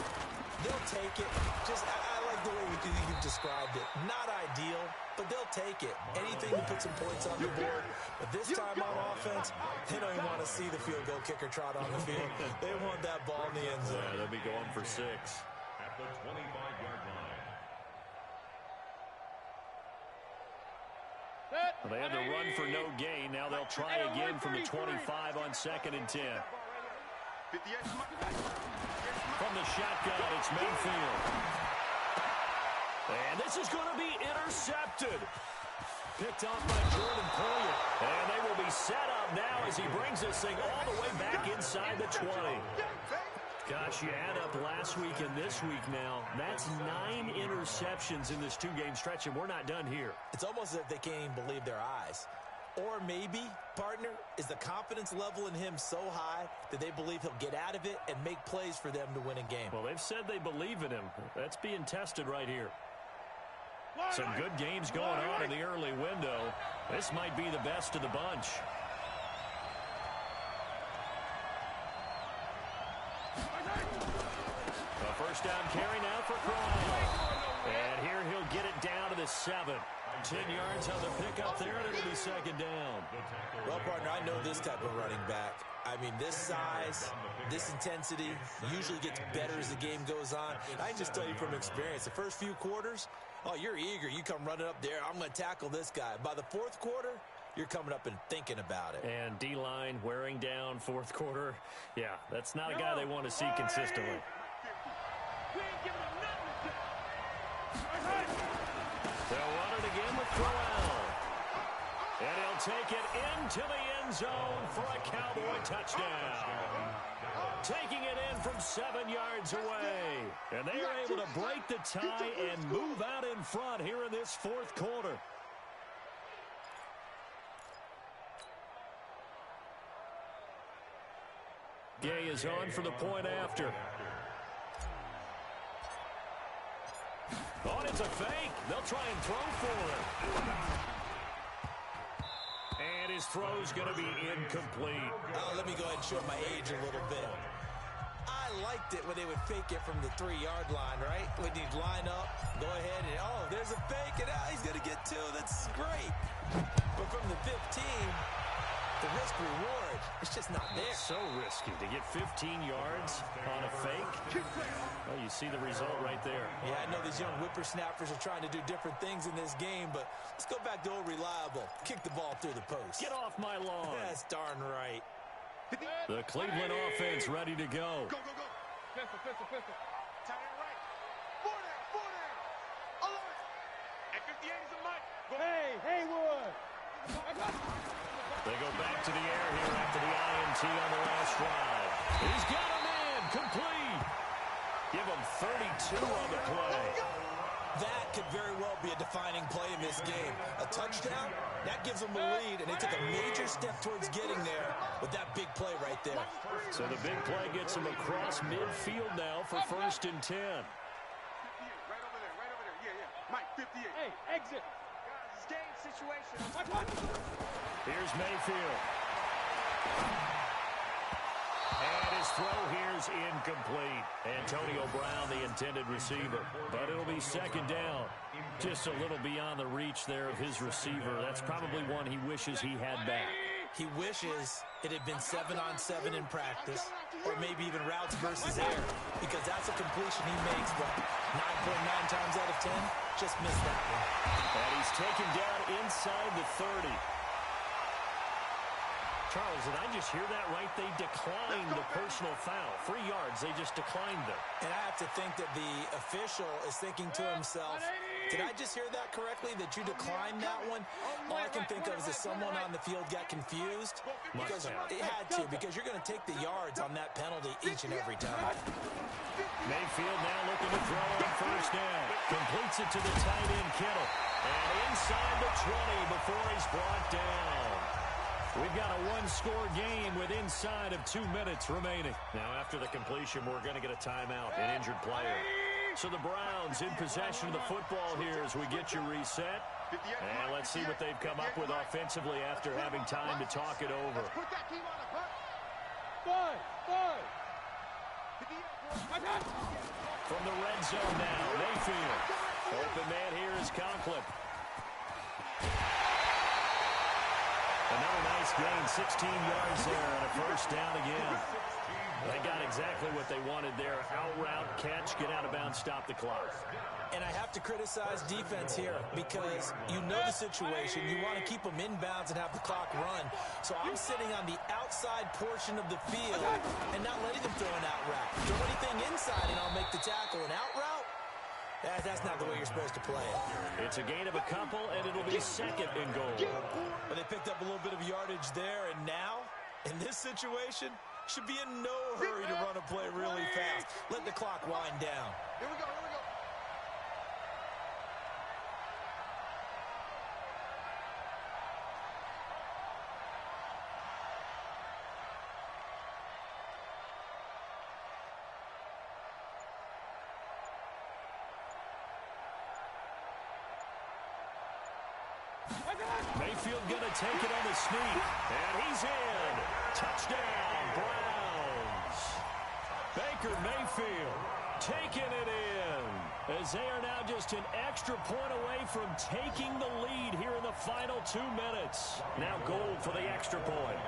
They'll take it. I like the way you've described it. Not ideal, but they'll take it. Anything to put some points on the board. But this time on offense, they don't even want to see the field goal kicker trot on the field. They want that ball in the end zone. Yeah, they'll be going for 6. At the 25-yard line. Well, they had to run for no gain. Now they'll try again from the 25 on 2nd and 10. From the shotgun, it's Mayfield. And this is going to be intercepted. Picked off by Jordan Poyer. And they will be set up now as he brings this thing all the way back inside the 20. Gosh, you add up last week and this week now. That's 9 interceptions in this 2-game stretch, and we're not done here. It's almost as if they can't even believe their eyes. Or maybe, partner, is the confidence level in him so high that they believe he'll get out of it and make plays for them to win a game. Well, they've said they believe in him. That's being tested right here. Some good games going on in the early window. This might be the best of the bunch. down carry now for Crowell. And here he'll get it down to the 7. 10 yards on the pickup there, and it'll be second down. Well, partner, I know this type of running back. I mean, this size, this intensity usually gets better as the game goes on. I can just tell you from experience, the first few quarters, oh, you're eager. You come running up there, I'm going to tackle this guy. By the fourth quarter, you're coming up and thinking about it. And D-line wearing down fourth quarter. Yeah, that's not a guy they want to see consistently. They'll run it again with Crowell. And he'll take it into the end zone for a Cowboy touchdown. Taking it in from 7 yards away. And they are able to break the tie and move out in front here in this fourth quarter. Gay is on for the point after. Oh, it's a fake. They'll try and throw for it. And his throw's going to be incomplete. Let me go ahead and show my age a little bit. I liked it when they would fake it from the 3-yard line, right? When you'd line up, go ahead, and oh, there's a fake, and he's going to get 2. That's great. But from the 15, the risk-reward, it's just not there. So risky to get 15 yards on a fake. Well, you see the result right there. Yeah, I know these young whippersnappers are trying to do different things in this game, but let's go back to old reliable. Kick the ball through the post. Get off my lawn. That's darn right. The Cleveland offense ready to go. Go, go, go. Pistol, pistol, pistol. Tight end right. 4 down. Alert. At 58 is a mic. Hey, Haywood. They go back to the air here after the INT on the last drive. He's got him in. Complete. Give him 32 on the play. That could very well be a defining play in this game. A touchdown, that gives them a lead, and they took a major step towards getting there with that big play right there. So the big play gets them across midfield now for 1st and 10. 58, right over there, right over there. Yeah, yeah. Mike, 58. Hey, exit. Guys, it's game situation. Here's Mayfield. And his throw here's incomplete. Antonio Brown, the intended receiver. But it'll be second down. Just a little beyond the reach there of his receiver. That's probably one he wishes he had back. He wishes it had been 7-on-7 in practice, or maybe even routes versus air, because that's a completion he makes, what, 9.9 times out of 10? Just missed that one. And he's taken down inside the 30. Charles, did I just hear that right? They declined the personal foul. 3 yards, they just declined them. And I have to think that the official is thinking to himself, did I just hear that correctly, that you declined that one? All I can think of is that someone on the field got confused. Because it had to, because you're going to take the yards on that penalty each and every time. Mayfield now looking to throw on 1st down. Completes it to the tight end, Kittle. And inside the 20 before he's brought down. We've got a one-score game with inside of 2 minutes remaining. Now, after the completion, we're going to get a timeout, an injured player. So the Browns in possession of the football here as we get you reset. And let's see what they've come up with offensively after having time to talk it over. Put that team on a punt. Five. From the red zone now, Mayfield. Open man here is Conklin. Another nice gain, 16 yards there, and a 1st down again. They got exactly what they wanted there. Out route, catch, get out of bounds, stop the clock. And I have to criticize defense here because you know the situation. You want to keep them inbounds and have the clock run. So I'm sitting on the outside portion of the field and not letting them throw an out route. Throw anything inside and I'll make the tackle. An out route? That's not the way you're supposed to play it. It's a gain of a couple, and it'll be 2nd and goal. But they picked up a little bit of yardage there, and now, in this situation, should be in no hurry to run a play really fast. Let the clock wind down. Here we go, here we go. Mayfield going to take it on the sneak, and he's in. Touchdown, Browns. Baker Mayfield taking it in. As they are now just an extra point away from taking the lead here in the final 2 minutes. Now goal for the extra point.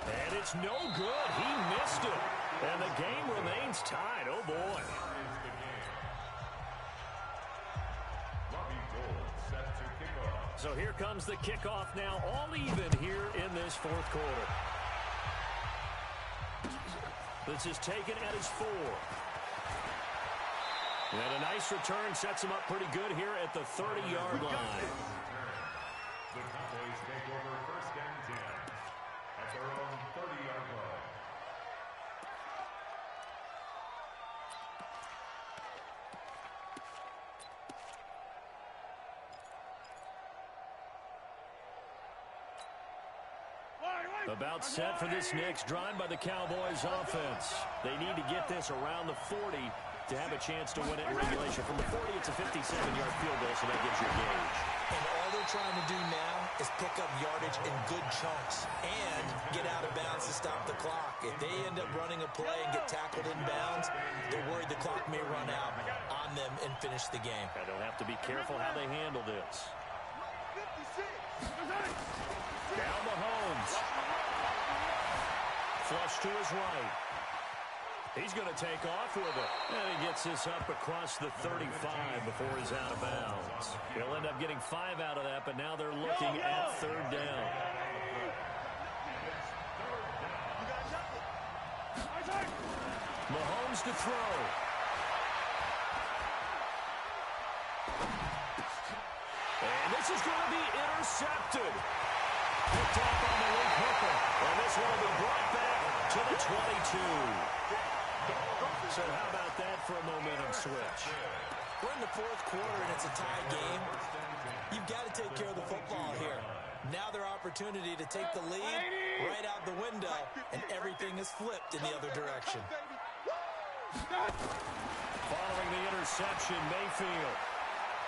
And it's no good. He missed it. And the game remains tied. Oh, boy. So here comes the kickoff now, all even here in this fourth quarter. This is taken at his 4. And a nice return sets him up pretty good here at the 30-yard line. The Cowboys take over first and 10 at their own 30-yard line. About set for this next drive by the Cowboys offense. They need to get this around the 40 to have a chance to win it in regulation. From the 40, it's a 57-yard field goal, so that gives you a gauge. And all they're trying to do now is pick up yardage in good chunks and get out of bounds to stop the clock. If they end up running a play and get tackled in bounds, they're worried the clock may run out on them and finish the game. And they'll have to be careful how they handle this. Now Mahomes. Flush to his right. He's going to take off with it. And he gets this up across the 35 before he's out of bounds. He'll end up getting 5 out of that, but now they're looking at third down. Mahomes to throw. And this is going to be intercepted. Picked off on the weak hooker. And this one will be brought back to the 22. So how about that for a momentum switch? We're in the fourth quarter and it's a tie game. You've got to take care of the football here. Now their opportunity to take the lead right out the window, and everything is flipped in the other direction. Following the interception, Mayfield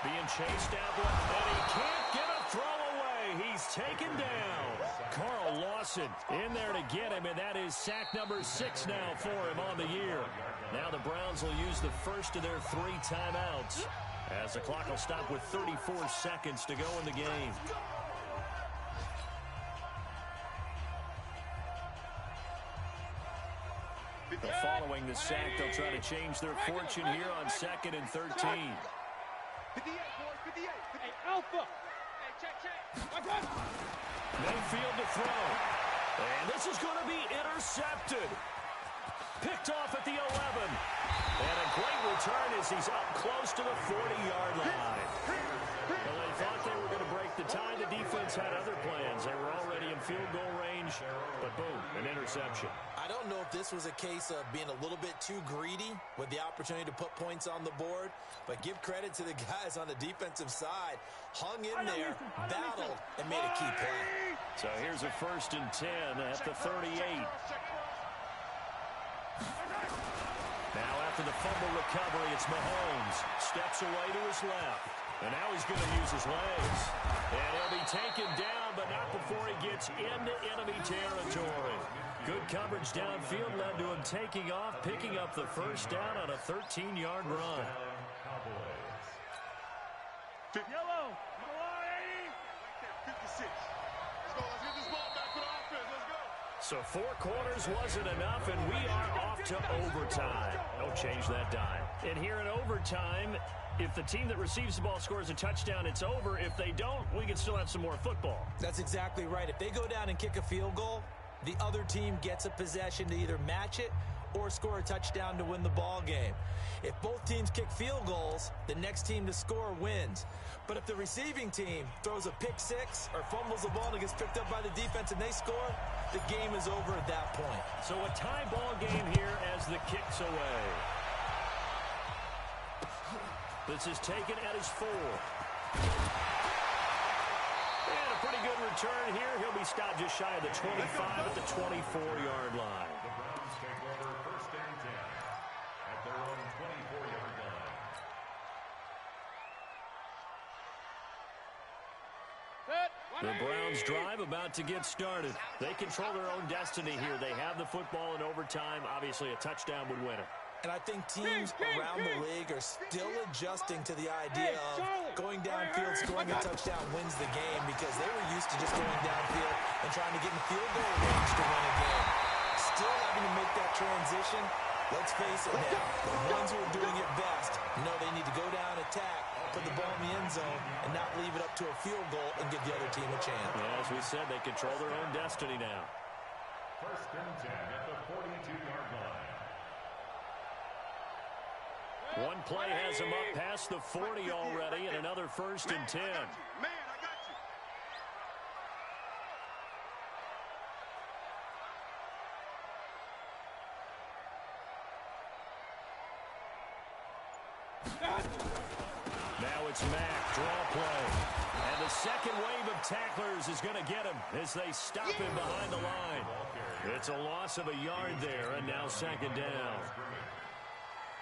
being chased out left, and he can't get a throw away. He's taken down. Carl Lawson in there to get him, and that is sack number 6 now for him on the year. Now the Browns will use the first of their 3 timeouts as the clock will stop with 34 seconds to go in the game. Following the sack, they'll try to change their fortune here on 2nd and 13. 58, boys, 58. Hey, Alpha. Hey, check. Mayfield to throw. And this is going to be intercepted. Picked off at the 11. And a great return as he's up close to the 40-yard line. Well, they thought they were going to break the tie. The defense had other plans. They were already in field goal range, but boom, an interception. I don't know if this was a case of being a little bit too greedy with the opportunity to put points on the board, but give credit to the guys on the defensive side. Hung in there, battled, and made a key play. So here's a 1st and 10 at the 38. Now after the fumble recovery, it's Mahomes. Steps away to his left. And now he's going to use his legs. And he'll be taken down, but not before he gets into enemy territory. Good coverage downfield led to him taking off, picking up the first down on a 13-yard run. Yellow. Come on, 80. 56. Let's go. Let's get this ball back to the offense. Let's go. So 4 quarters wasn't enough, and we are off to overtime. Don't change that dime. And here in overtime, if the team that receives the ball scores a touchdown, it's over. If they don't, we can still have some more football. That's exactly right. If they go down and kick a field goal, the other team gets a possession to either match it or score a touchdown to win the ball game. If both teams kick field goals, the next team to score wins. But if the receiving team throws a pick 6 or fumbles the ball and it gets picked up by the defense and they score, the game is over at that point. So a tie ball game here as the kick's away. This is taken at his 4. And a pretty good return here. He'll be stopped just shy of the 25 at the 24-yard line. The Browns take over first and 10 at their own 24-yard line. The Browns drive about to get started. They control their own destiny here. They have the football in overtime. Obviously, a touchdown would win it. And I think teams around the league are still adjusting to the idea of going downfield, scoring a touchdown wins the game, because they were used to just going downfield and trying to get in field goal range to win a game. Still having to make that transition. Let's face it now, the ones who are doing it best know they need to go down, attack, put the ball in the end zone, and not leave it up to a field goal and give the other team a chance. Yeah, as we said, they control their own destiny now. First and 10 at the 42-yard line. One play has him up past the 40 already, and another first and 10. Man, I got you. Now it's Mack, draw play. And the second wave of tacklers is going to get him as they stop him behind the line. It's a loss of a yard there, and now second down.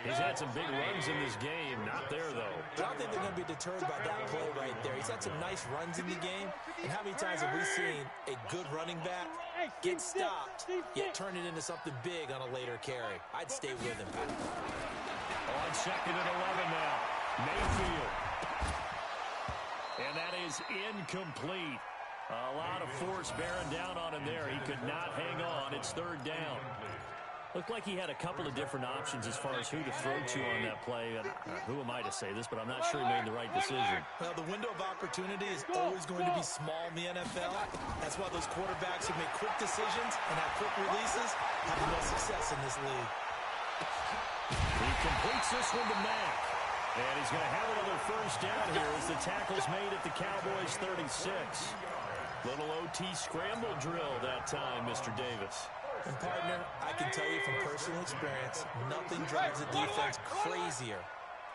He's had some big runs in this game. Not there, though. I don't think they're going to be deterred by that play right there. He's had some nice runs in the game. And how many times have we seen a good running back get stopped, yet turn it into something big on a later carry? I'd stay with him. On second and 11 now. Mayfield. And that is incomplete. A lot of force bearing down on him there. He could not hang on. It's third down. Looked like he had a couple of different options as far as who to throw to on that play. Who am I to say this, but I'm not sure he made the right decision. Well, the window of opportunity is always going to be small in the NFL. That's why those quarterbacks who make quick decisions and have quick releases have the most success in this league. He completes this one to Mack. And he's going to have another first down here as the tackle's made at the Cowboys 36. Little OT scramble drill that time, Mr. Davis. And, partner, I can tell you from personal experience, nothing drives a defense crazier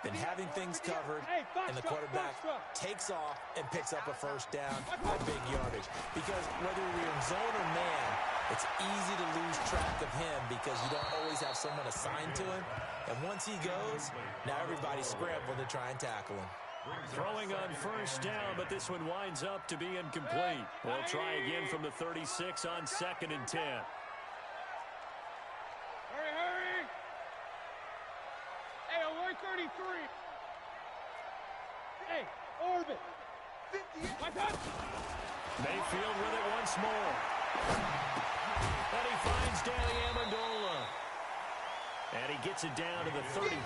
than having things covered and the quarterback takes off and picks up a first down by big yardage. Because whether you're in zone or man, it's easy to lose track of him because you don't always have someone assigned to him. And once he goes, now everybody's scrambling to try and tackle him. Throwing on first down, but this one winds up to be incomplete. They'll try again from the 36 on second and 10. Hurry! Hey, alert 33. Hey, orbit. 58. My touch. Mayfield with it once more. And he finds Danny Amendola. And he gets it down to the 32.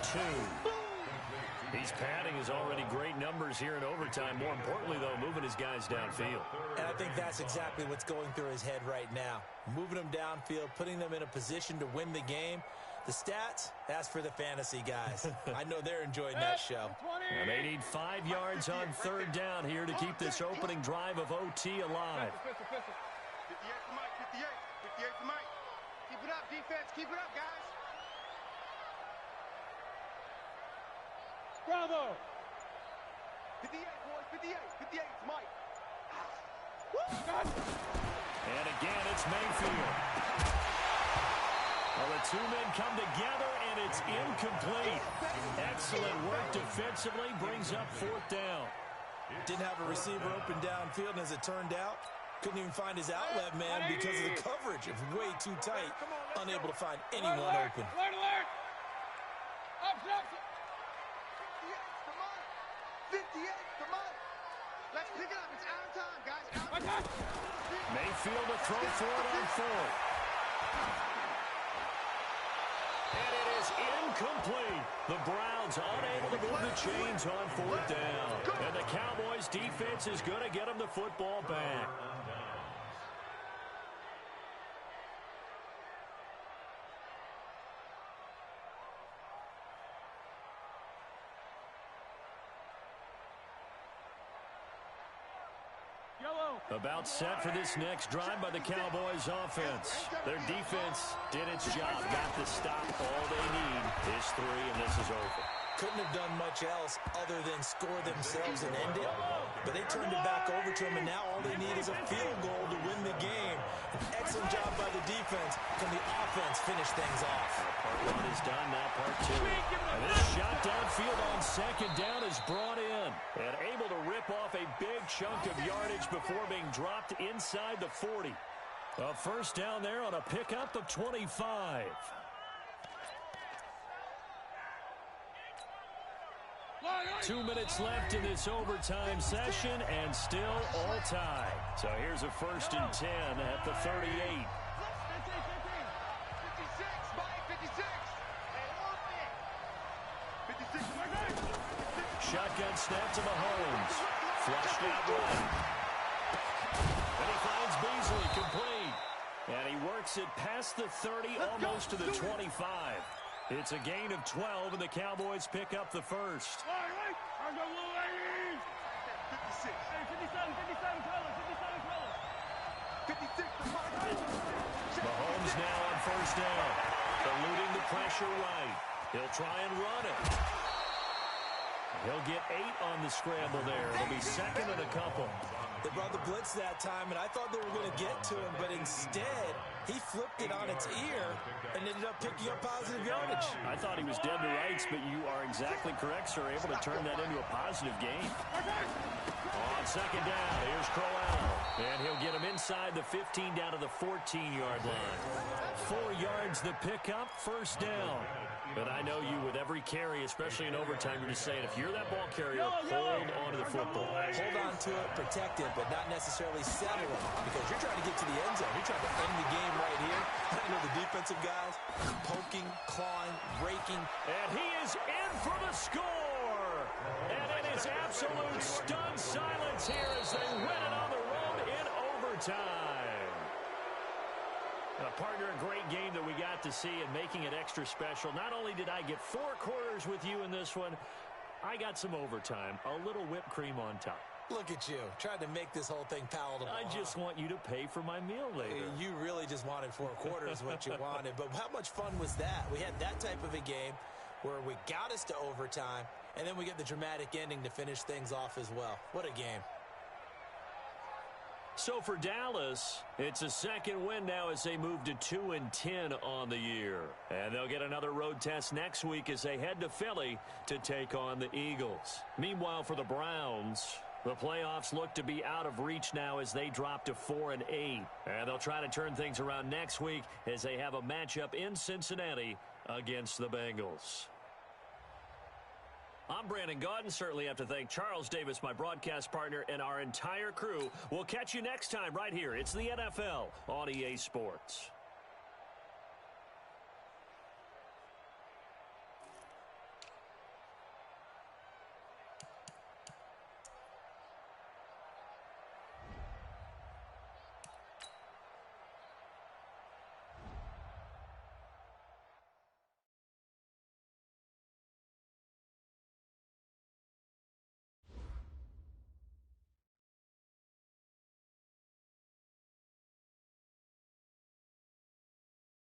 He's padding his already great numbers here in overtime. More importantly, though, moving his guys downfield. And I think that's exactly what's going through his head right now. Moving them downfield, putting them in a position to win the game. The stats, that's for the fantasy guys. I know they're enjoying that show. And they need 5 yards on third down here to keep this opening drive of OT alive. 58 to Mike, 58. 58 to Mike. Keep it up, defense. Keep it up, guys. Bravo. 58, boys. 58. 58 to Mike. And again, it's Mayfield. Well, the two men come together, and it's incomplete. Excellent work defensively, brings up fourth down. Didn't have a receiver open downfield, and as it turned out, couldn't even find his outlet man because of the coverage. It was way too tight, unable to find anyone open. Alert! Up, 58 to Mike. Let's pick it up. It's out of time, guys. Out of time. Mayfield to throw for it on fourth. And it is incomplete. The Browns unable to move the chains on fourth down. And the Cowboys defense is going to get them the football back. About set for this next drive by the Cowboys offense. Their defense did its job, got the stop. All they need is 3, and this is over. couldn't have done much else other than score themselves and end it. But they turned it back over to him, and now all they need is a field goal to win the game. An excellent job by the defense. Can the offense finish things off? Part one is done, now part two. And this shot downfield on second down is brought in. And able to rip off a big chunk of yardage before being dropped inside the 40. A first down there on a pickup of 25. 2 minutes left in this overtime session, and still all tied. So here's a 1st and 10 at the 38. 56, Mike, 56. Hey, 56. Shotgun snap to Mahomes. Flushed out right. And he finds Beasley complete. And he works it past the 30, almost to the 25. It's a gain of 12, and the Cowboys pick up the first. 56. Hey, 57 colors, 57 colors. 56 to Mike. Mahomes now on first down. Eluding the pressure right. He'll try and run it. He'll get 8 on the scramble there. It'll be second and a couple. They brought the blitz that time, and I thought they were going to get to him, but instead, he flipped it on its ear and ended up picking up positive yardage. I thought he was dead to rights, but you are exactly correct, sir. Able to turn that into a positive gain. On second down, here's Crowell. And he'll get him inside the 15 down to the 14-yard line. 4 yards the pickup, first down. But I know you with every carry, especially in overtime, you're just saying, if you're that ball carrier, hold on to the football. Hold on to it, protect it, but not necessarily settle it, because you're trying to get to the end zone. You're trying to end the game right here. I know the defensive guys poking, clawing, raking. And he is in for the score. And it is absolute stunned silence here as they win it on the road in overtime. Partner, a great game that we got to see and making it extra special. Not only did I get 4 quarters with you in this one, I got some overtime, a little whipped cream on top. Look at you, trying to make this whole thing palatable. I just want you to pay for my meal later. You really just wanted 4 quarters what you wanted, but how much fun was that? We had that type of a game where we got us to overtime, and then we get the dramatic ending to finish things off as well. What a game. So for Dallas, it's a second win now as they move to 2-10 on the year. And they'll get another road test next week as they head to Philly to take on the Eagles. Meanwhile, for the Browns, the playoffs look to be out of reach now as they drop to 4-8. And they'll try to turn things around next week as they have a matchup in Cincinnati against the Bengals. I'm Brandon Gaudin. Certainly have to thank Charles Davis, my broadcast partner, and our entire crew. We'll catch you next time right here. It's the NFL on EA Sports.